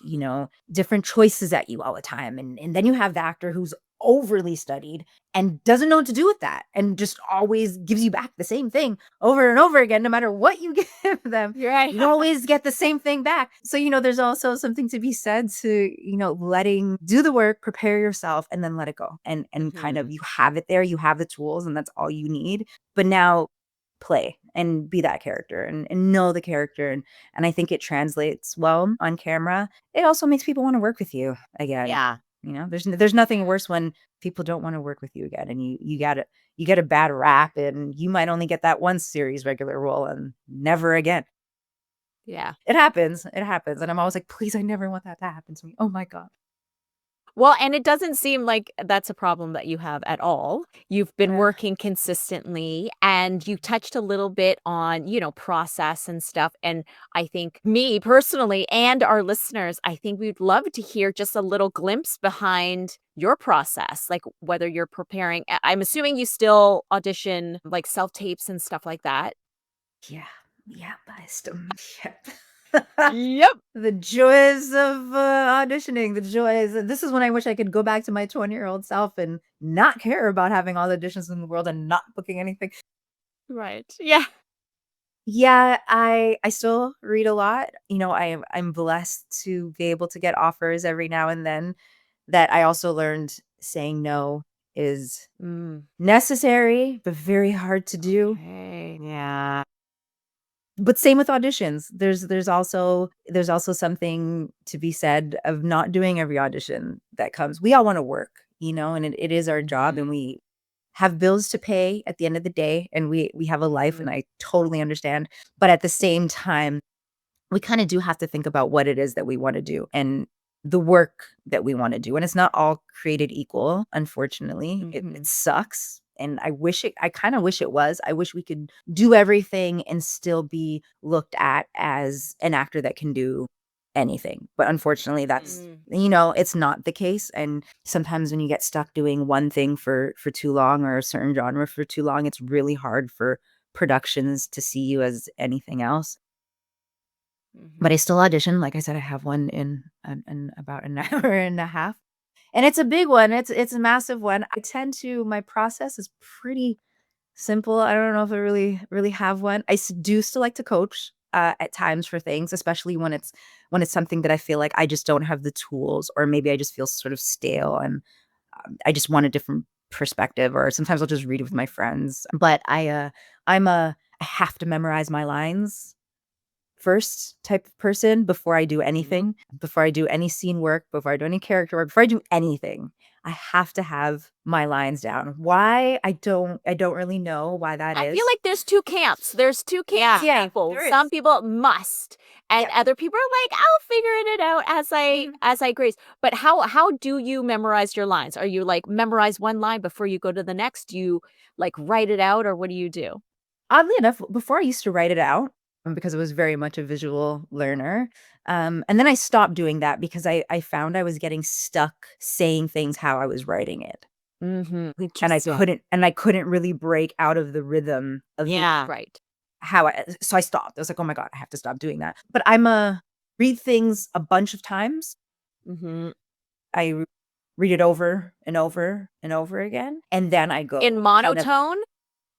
different choices at you all the time. And then you have the actor who's overly studied and doesn't know what to do with that and just always gives you back the same thing over and over again, no matter what you give them. You're right. You always get the same thing back. So, there's also something to be said to, do the work, prepare yourself, and then let it go. And kind of, you have it there, you have the tools, and that's all you need. But now play and be that character and know the character. And I think it translates well on camera. It also makes people want to work with you again. Yeah. There's nothing worse when people don't want to work with you again, and you get a bad rap, and you might only get that one series regular role and never again. Yeah. It happens. It happens. And I'm always like, please, I never want that to happen to me. Oh my God. Well, and it doesn't seem like that's a problem that you have at all. You've been Yeah. working consistently and you touched a little bit on, process and stuff. And I think me personally and our listeners, I think we'd love to hear just a little glimpse behind your process, like whether you're preparing. I'm assuming you still audition like self tapes and stuff like that. Yeah. Yeah. I still, yep. Yep. The joys of auditioning, the joys. And this is when I wish I could go back to my 20-year-old self and not care about having all the auditions in the world and not booking anything. Right. Yeah. Yeah, I still read a lot. I'm blessed to be able to get offers every now and then. That I also learned saying no is necessary, but very hard to do. Okay. Yeah. But same with auditions. There's also something to be said of not doing every audition that comes. We all want to work, and it is our job, and we have bills to pay at the end of the day, and we have a life, and I totally understand. But at the same time, we kind of do have to think about what it is that we want to do and the work that we want to do. And it's not all created equal, unfortunately. It sucks. And I kind of wish it was. I wish we could do everything and still be looked at as an actor that can do anything. But unfortunately, that's, it's not the case. And sometimes when you get stuck doing one thing for too long or a certain genre for too long, it's really hard for productions to see you as anything else. But I still audition. Like I said, I have one in about an hour and a half. And it's a big one. It's a massive one. My process is pretty simple. I don't know if I really have one. I do still like to coach at times for things, especially when it's something that I feel like I just don't have the tools, or maybe I just feel sort of stale and I just want a different perspective, or sometimes I'll just read it with my friends. But I have to memorize my lines first type of person before I do anything, before I do any scene work, before I do any character work, before I do anything. I have to have my lines down. Why? I don't really know why that is. I feel like there's two camps. There's two camps of people. there is. Some people must, and other people are like, I'll figure it out as I grace. But how do you memorize your lines? Are you like memorize one line before you go to the next? Do you like write it out, or what do you do? Oddly enough, before I used to write it out because I was very much a visual learner. And then I stopped doing that because I found I was getting stuck saying things how I was writing it. And I couldn't really break out of the rhythm of Right. so I stopped. I was like, oh my God, I have to stop doing that. But I'm read things a bunch of times. I read it over and over and over again. And then I go in monotone.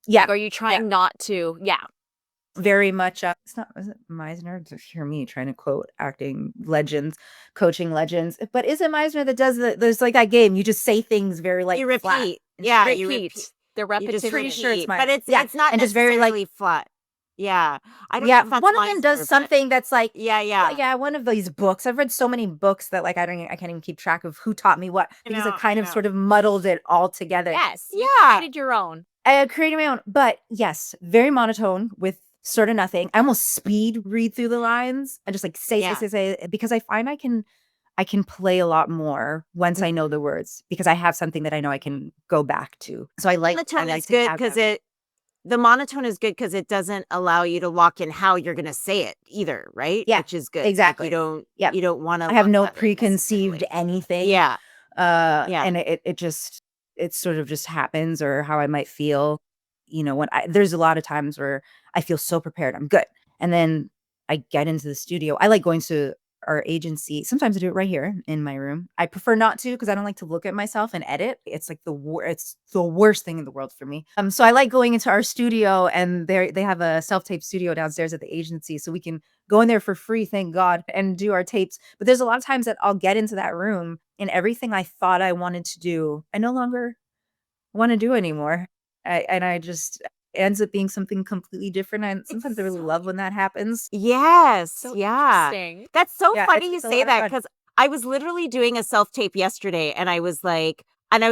Yeah. Like, are you trying not to? Yeah. Very much. Is it Meisner? To hear me trying to quote acting legends, coaching legends. But is it Meisner that does there's like that game? You just say things very like you repeat. Flat. Yeah, you repeat. They're repetitive. Pretty sure it's Meisner. But it's not and just very necessarily like flat. Yeah. I don't know if that's one of them does Meisner, something that's like yeah. One of these books. I've read so many books that like I can't even keep track of who taught me what because it kind of sort of muddled it all together. Yes. You created your own. I created my own, but yes, very monotone with sort of nothing. I almost speed read through the lines and just like say because I find I can play a lot more once I know the words because I have something that I know I can go back to. So I like monotone is good because the monotone is good because it doesn't allow you to lock in how you're going to say it either, right? Yeah, which is good. Exactly. Like you don't want to. I have no preconceived anything. Yeah. And it sort of just happens, or how I might feel. When there's a lot of times where I feel so prepared, I'm good. And then I get into the studio. I like going to our agency. Sometimes I do it right here in my room. I prefer not to because I don't like to look at myself and edit. It's like it's the worst thing in the world for me. So I like going into our studio, and they have a self-tape studio downstairs at the agency, so we can go in there for free, thank God, and do our tapes. But there's a lot of times that I'll get into that room and everything I thought I wanted to do, I no longer want to do anymore. It ends up being something completely different. And sometimes I really love when that happens. Yes. So interesting. That's so funny you it's a say lot of that fun. because I was literally doing a self-tape yesterday and I was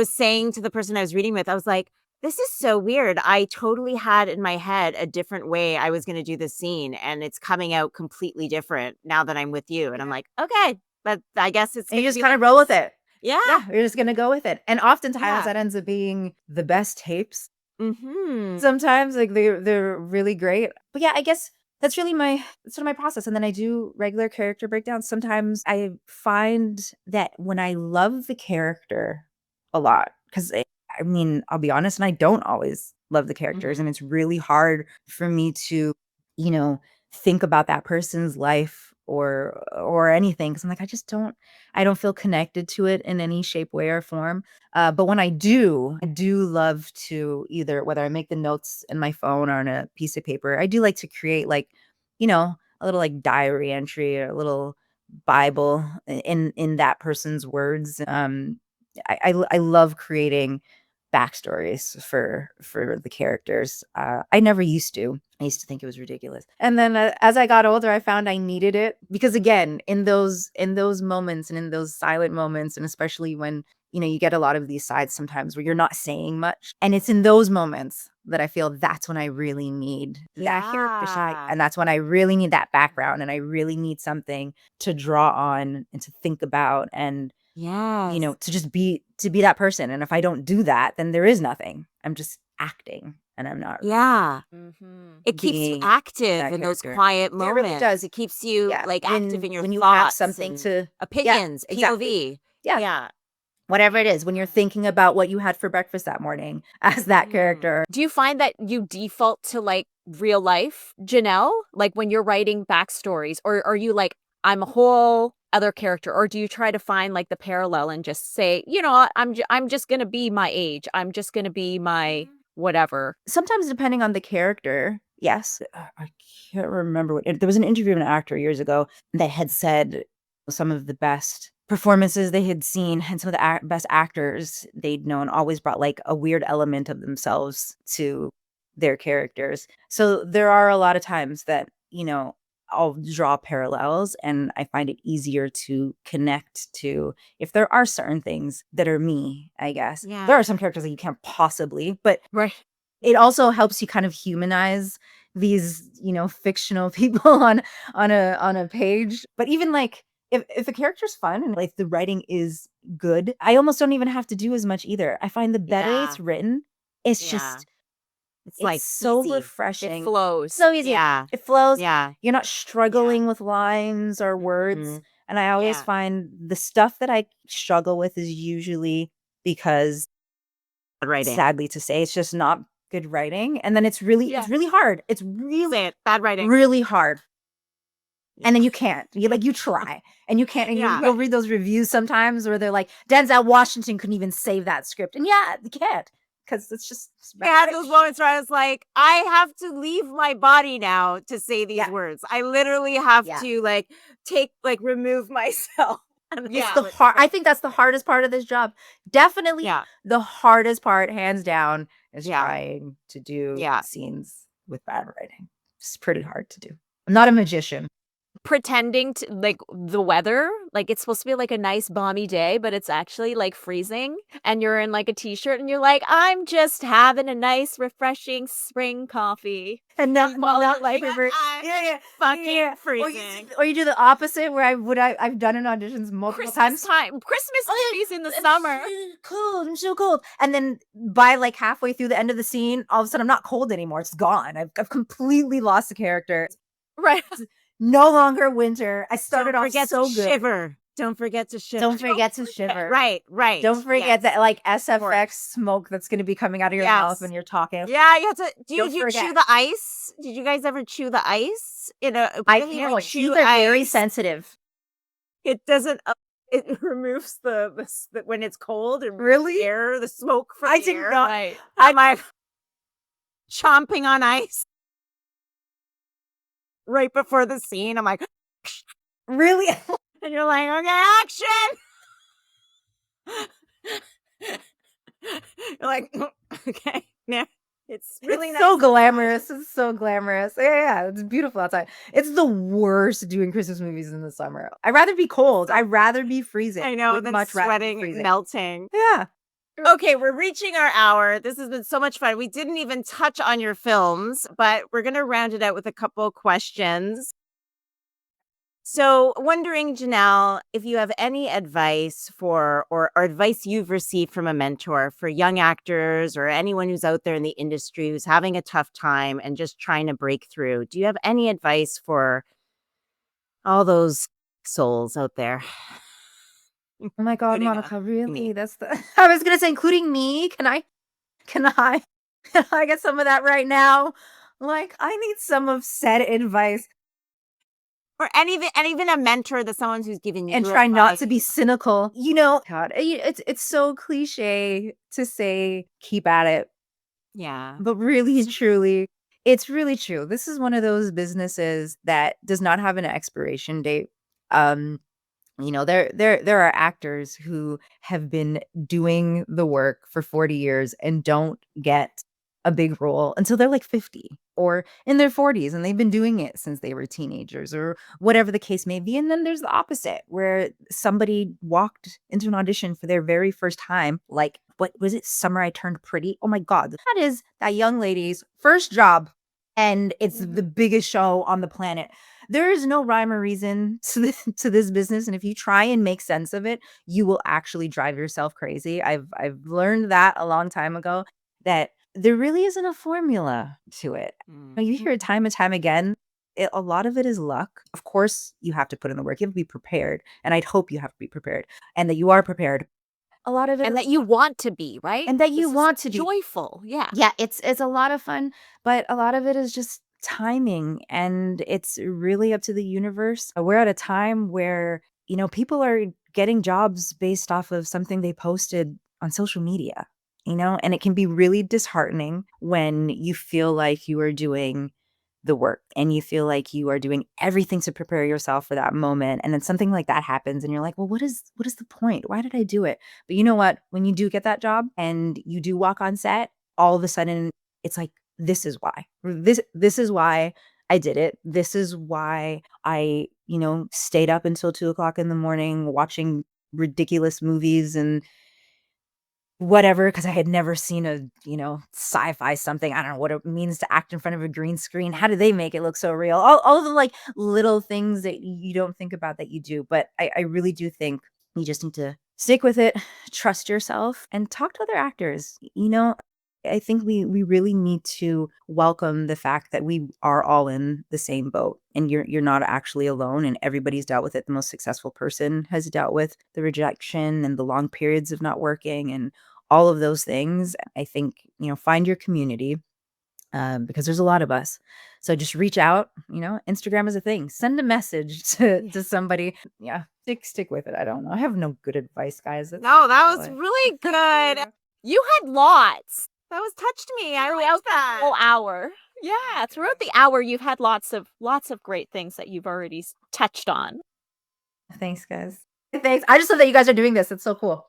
saying to the person I was reading with, I was like, This is so weird. I totally had in my head a different way I was going to do the scene, and it's coming out completely different now that I'm with you. And I'm like, okay, but I guess it's And you gonna just be kind like of roll with it. yeah. Yeah, you're just gonna go with it. And oftentimes Yeah. that ends up being the best tapes. Mm-hmm. Sometimes like they're really great. But yeah, I guess that's really my sort of my process. And then I do regular character breakdowns. Sometimes I find that when I love the character a lot, because I mean, I'll be honest, and I don't always love the characters, and it's really hard for me to, you know, think about that person's life or anything, because I'm like, I don't feel connected to it in any shape, way, or form. But when I do love to either whether I make the notes in my phone or on a piece of paper, I do like to create like, a little like diary entry or a little Bible in that person's words. I love creating backstories for the characters. I never used to. I used to think it was ridiculous. And then as I got older, I found I needed it because again, in those moments and in those silent moments, and especially when you get a lot of these sides sometimes where you're not saying much, and it's in those moments that I feel that's when I really need that character side, Yeah. and that's when I really need that background, and I really need something to draw on and to think about, and Yes. to be that person. And if I don't do that, then there is nothing. I'm just acting and I'm not Yeah. Mm-hmm. It keeps you being active that in those character. quiet Yeah, it really moments. does. It keeps you Yeah. like active in your When you have thoughts something and to opinions, exactly. POV. Yeah. Yeah. Whatever it is, when you're thinking about what you had for breakfast that morning as that character. Do you find that you default to like real life, Genelle? Like when you're writing backstories, or are you like, I'm a whole other character, or do you try to find like the parallel and just say, what, I'm just gonna be my age. I'm just gonna be my whatever. Sometimes depending on the character, yes. I can't remember there was an interview of an actor years ago that had said some of the best performances they had seen, and some of the best actors they'd known always brought like a weird element of themselves to their characters. So there are a lot of times that I'll draw parallels, and I find it easier to connect to if there are certain things that are me, I guess. Yeah. There are some characters that you can't possibly, but Right. it also helps you kind of humanize these, fictional people on a page. But even like if a character's fun and like the writing is good, I almost don't even have to do as much either. I find the better Yeah. it's written, it's Yeah. just It's it's like so easy. It refreshing. flows. So easy. Yeah. It flows. Yeah. You're not struggling with lines or words. Mhm. And I always Yeah. find the stuff that I struggle with is usually because, Bad writing. sadly to say, it's just not good writing. And then it's really hard. It's really, Say it. Bad writing. really hard. And then you can't. You try and you can't. And Yeah. you'll read those reviews sometimes where they're like, Denzel Washington couldn't even save that script. And yeah, you can't, because it's just I had those moments where I was like, I have to leave my body now to say these Yeah. words. I literally have Yeah. to remove myself. And It's the hard. I think that's the hardest part of this job. Definitely Yeah. the hardest part, hands down, is Yeah. trying to do Yeah. scenes with bad writing. It's pretty hard to do. I'm not a magician. Pretending to like the weather, like it's supposed to be like a nice balmy day, but it's actually like freezing, and you're in like a t-shirt and you're like, I'm just having a nice refreshing spring coffee. And not like, Fucking Or freezing. you do the opposite, where I've done in auditions multiple times. Christmas movies in the summer. It's cold. I'm so cold. And then by like halfway through the end of the scene, all of a sudden I'm not cold anymore. It's gone. I've completely lost the character. Right. No longer winter. I started Don't off forget so to good. shiver. Don't forget to shiver. Don't forget to shiver. Right. Don't forget Yes. that like SFX smoke that's going to be coming out of your mouth Yes. when you're talking. Yeah, you have to. Did Don't you forget. chew the ice? Did you guys ever chew the ice? I feel teeth are very sensitive. It doesn't. It removes the when it's cold and Really? air, the smoke from I the did air. not. Right. I'm like chomping on ice right before the scene. I'm like, Really? and you're like, okay, action. You're like, okay, yeah. It's really It's nice. so glamorous. It's so glamorous. Yeah, it's beautiful outside. It's the worst doing Christmas movies in the summer. I'd rather be cold. I'd rather be freezing. I know, Would than much rather be sweating, freezing. melting. Yeah. Okay, we're reaching our hour. This has been so much fun. We didn't even touch on your films, but we're going to round it out with a couple questions. So, wondering, Genelle, if you have any advice or advice you've received from a mentor for young actors or anyone who's out there in the industry who's having a tough time and just trying to break through. Do you have any advice for all those souls out there? Oh my God, Including, Monica, me. really? That's the I was gonna say, including me. Can I can I get some of that right now? Like, I need some of said advice Or and even a mentor that someone who's giving you and try not to advice. be cynical. You know, God, it's so cliche to say keep at it, Yeah. but really, truly, it's really true. This is one of those businesses that does not have an expiration date. Um, there are actors who have been doing the work for 40 years and don't get a big role until they're like 50 or in their 40s, and they've been doing it since they were teenagers or whatever the case may be. And then there's the opposite, where somebody walked into an audition for their very first time, like, what was it, Summer I Turned Pretty? Oh my God, that is that young lady's first job, and it's the biggest show on the planet. There is no rhyme or reason to this business, and if you try and make sense of it, you will actually drive yourself crazy. I've learned that a long time ago, that there really isn't a formula to it. You hear it time and time again. A lot of it is luck. Of course, you have to put in the work. You have to be prepared, and I'd hope you have to be prepared, and that you are prepared. A lot of it And is that you want to be, right? and that you This is want to be. joyful. Yeah. Yeah, it's a lot of fun, but a lot of it is just timing, and it's really up to the universe. We're at a time where, people are getting jobs based off of something they posted on social media, and it can be really disheartening when you feel like you are doing the work and you feel like you are doing everything to prepare yourself for that moment, and then something like that happens and you're like, well, what is the point? Why did I do it? But you know what, when you do get that job and you do walk on set, all of a sudden it's like, this is why. This is why I did it. This is why I, stayed up until 2 o'clock in the morning watching ridiculous movies and whatever, because I had never seen a, sci-fi something. I don't know what it means to act in front of a green screen. How do they make it look so real? All of the like little things that you don't think about that you do. But I really do think you just need to stick with it, trust yourself, and talk to other actors. I think we really need to welcome the fact that we are all in the same boat, and you're not actually alone, and everybody's dealt with it. The most successful person has dealt with the rejection and the long periods of not working and all of those things. I think, find your community, because there's a lot of us. So just reach out, Instagram is a thing. Send a message to somebody. Yeah, stick with it. I don't know. I have no good advice, guys. No, that was Really. really good. You had lots That was touched me. I throughout liked the that. whole hour. Yeah, throughout the hour, you've had lots of great things that you've already touched on. Thanks, guys. Thanks. I just love that you guys are doing this. It's so cool.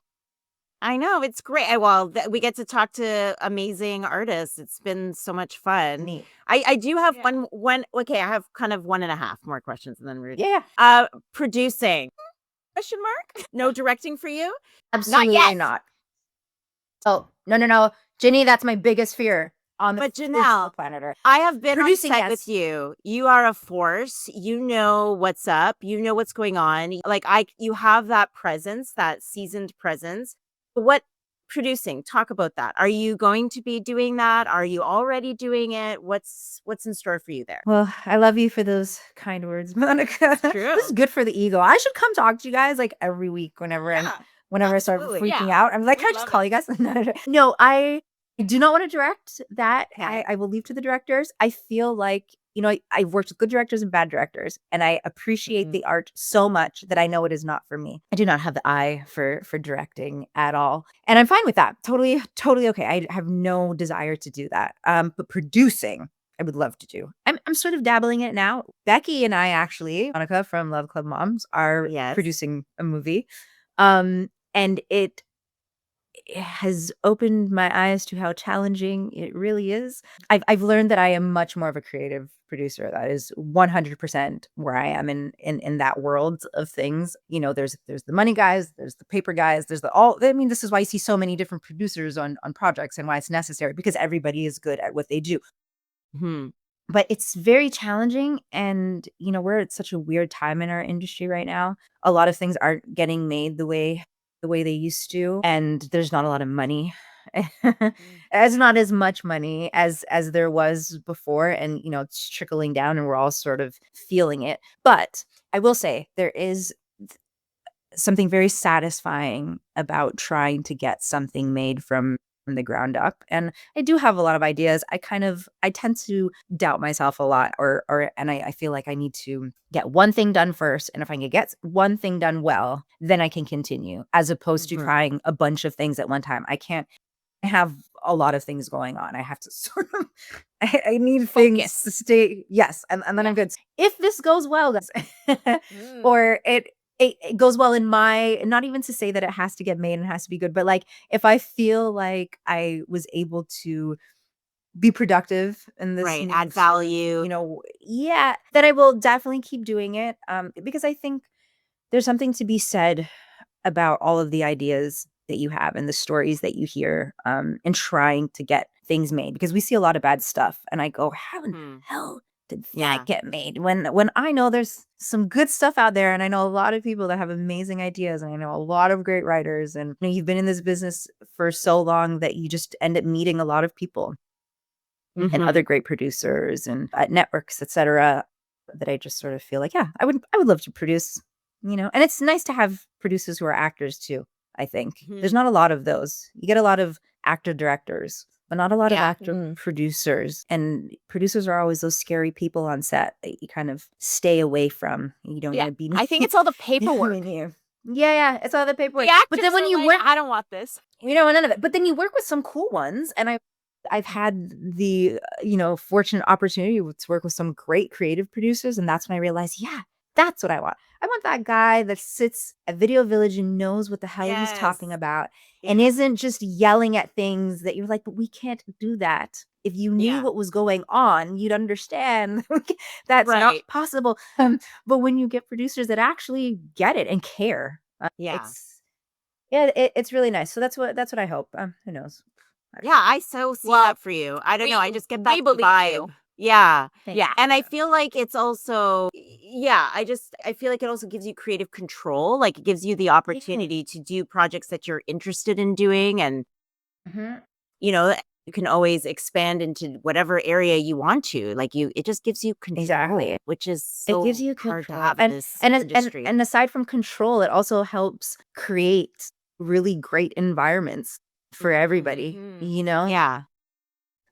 I know, it's great. Well, we get to talk to amazing artists. It's been so much fun. Neat. I do have one. Okay, I have kind of 1.5 more questions, and then we're Yeah. producing. Question mark? No directing for you? Absolutely yet. not. Oh, no. Ginny, that's my biggest fear on the But face of Genelle, the planet Earth. I have been Producing, on set yes. with you. You are a force. You know what's up. You know what's going on. Like you have that presence, that seasoned presence. What producing? Talk about that. Are you going to be doing that? Are you already doing it? What's in store for you there? Well, I love you for those kind words, Monica. It's true. This is good for the ego. I should come talk to you guys like every week whenever I start absolutely. freaking out. I'm like, We can I just love call you guys? No, I do not want to direct that. Okay. I will leave to the directors. I feel like, I've worked with good directors and bad directors, and I appreciate the art so much that I know it is not for me. I do not have the eye for directing at all. And I'm fine with that. Totally okay. I have no desire to do that. But producing, I would love to do. I'm sort of dabbling in it now. Becky and I, actually, Monica from Love Club Moms, are Yes. producing a movie. And has opened my eyes to how challenging it really is. I've learned that I am much more of a creative producer. That is 100% where I am in that world of things. There's the money guys, there's the paper guys, there's the all. I mean, this is why you see so many different producers on projects and why it's necessary, because everybody is good at what they do. Hmm. But it's very challenging, and we're at such a weird time in our industry right now. A lot of things aren't getting made the way they used to, and there's not a lot of money. It's not as much money as there was before, and it's trickling down, and we're all sort of feeling it. But I will say there is something very satisfying about trying to get something made from the ground up. And I do have a lot of ideas. I tend to doubt myself a lot, and I feel like I need to get one thing done first. And if I can get one thing done well, then I can continue, as opposed to trying a bunch of things at one time. I can't have a lot of things going on. I have to sort of, I need things to stay. Yes. And then I'm good. If this goes well, guys, or it goes well in my, not even to say that it has to get made and has to be good, but like if I feel like I was able to be productive in this, Right, add value, then I will definitely keep doing it. Because I think there's something to be said about all of the ideas that you have and the stories that you hear, and trying to get things made, because we see a lot of bad stuff, and I go, how in the hell did that get made? When I know there's some good stuff out there, and I know a lot of people that have amazing ideas, and I know a lot of great writers, and you've been in this business for so long that you just end up meeting a lot of people and other great producers and networks, etc., that I just sort of feel like, I would love to produce, and it's nice to have producers who are actors too. I think there's not a lot of those. You get a lot of actor directors, but not a lot of actor producers. And producers are always those scary people on set that you kind of stay away from. You don't want to be. I think it's all the paperwork. Yeah, it's all the paperwork. But then when you work, I don't want this. None of it. But then you work with some cool ones, and I've had the fortunate opportunity to work with some great creative producers, and that's when I realized, that's what I want. I want that guy that sits at Video Village and knows what the hell he's talking about, and isn't just yelling at things that you're like, but we can't do that. If you knew what was going on, you'd understand that's not possible. But when you get producers that actually get it and care, it's really nice. So that's what I hope. Who knows? I so see that for you. I don't know. I just get that vibe. Yeah. And I feel like it's also, I feel like it also gives you creative control. Like it gives you the opportunity to do projects that you're interested in doing. And, you can always expand into whatever area you want to. Like it just gives you control, which is so it gives you hard control. to have in this industry. And aside from control, it also helps create really great environments for everybody, Yeah.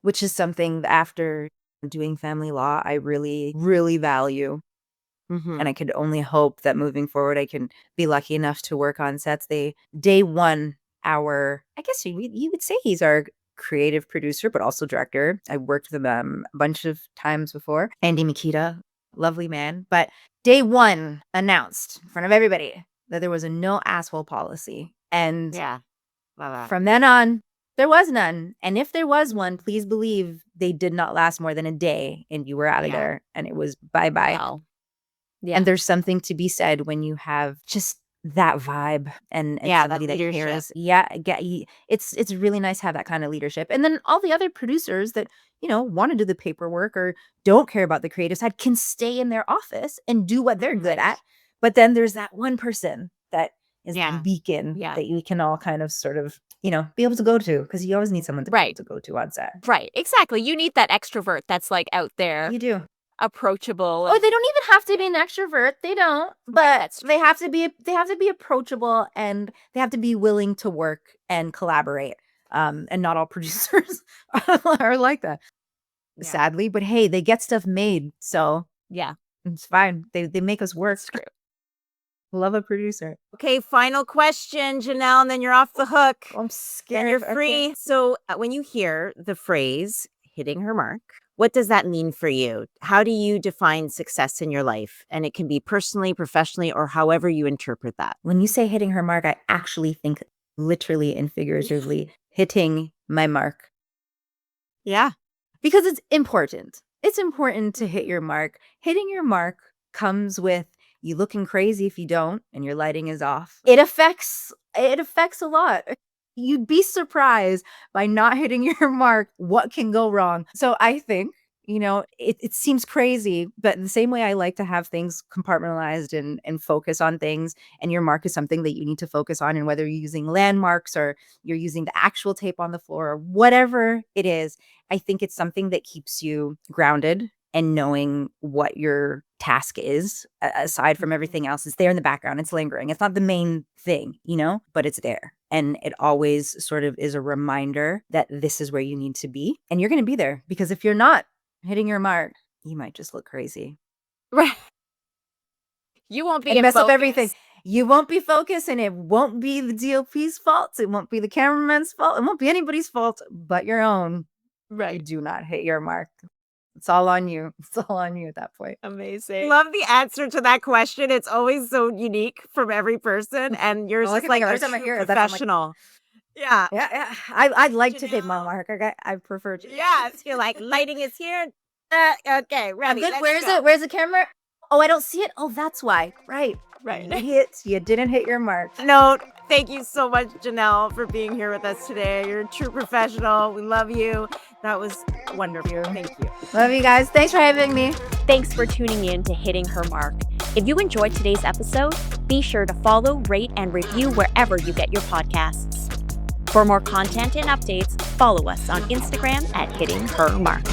Which is something that after doing family law, I really, really value. And I could only hope that moving forward, I can be lucky enough to work on sets. Day one, I guess you would say he's our creative producer, but also director. I worked with him a bunch of times before. Andy Makita, lovely man. But day one announced in front of everybody that there was a no asshole policy. And from then on, there was none. And if there was one, please believe they did not last more than a day, and you were out of there, and it was bye-bye. Wow. And there's something to be said when you have just that vibe and somebody that cares. It's really nice to have that kind of leadership. And then all the other producers that, want to do the paperwork or don't care about the creative side can stay in their office and do what they're good at. But then there's that one person that is the beacon that you can all kind of sort of, be able to go to, because you always need someone to be able to go to on set. Right. Exactly. You need that extrovert that's like out there. You do. Approachable. Or they don't even have to be an extrovert. They don't. But they have to be approachable, and they have to be willing to work and collaborate. And not all producers are like that. Sadly, but hey, they get stuff made. So it's fine. They make us work. Love a producer. Okay, final question, Genelle, and then you're off the hook. I'm scared. And you're free. So when you hear the phrase hitting her mark, what does that mean for you? How do you define success in your life? And it can be personally, professionally, or however you interpret that. When you say hitting her mark, I actually think literally and figuratively hitting my mark. Yeah. Because it's important. It's important to hit your mark. Hitting your mark comes with you looking crazy if you don't and your lighting is off. It affects a lot. You'd be surprised by not hitting your mark what can go wrong. So I think, it seems crazy, but the same way I like to have things compartmentalized and focus on things, and your mark is something that you need to focus on, and whether you're using landmarks or you're using the actual tape on the floor or whatever it is, I think it's something that keeps you grounded and knowing what your task is, aside from everything else. It's there in the background. It's lingering. It's not the main thing, but it's there. And it always sort of is a reminder that this is where you need to be. And you're going to be there, because if you're not hitting your mark, you might just look crazy. Right. You won't be and in mess up focus. everything. You won't be focused, and it won't be the DOP's fault. It won't be the cameraman's fault. It won't be anybody's fault but your own. Right. You do not hit your mark. It's all on you. It's all on you at that point. Amazing. Love the answer to that question. It's always so unique from every person, and yours is like every a time I true hear it, that's professional. Yeah. Yeah. I'd like to hit my mark. I prefer to. Yes. You're like, lighting is here. Okay, ready. I'm good. Let's Where's go. it? Where's the camera? Oh, I don't see it. Oh, that's why. Right. Right. You didn't hit your mark. No, thank you so much, Genelle, for being here with us today. You're a true professional. We love you. That was wonderful. Thank you. Love you guys. Thanks for having me. Thanks for tuning in to Hitting Her Mark. If you enjoyed today's episode, be sure to follow, rate, and review wherever you get your podcasts. For more content and updates, follow us on Instagram at Hitting Her Mark.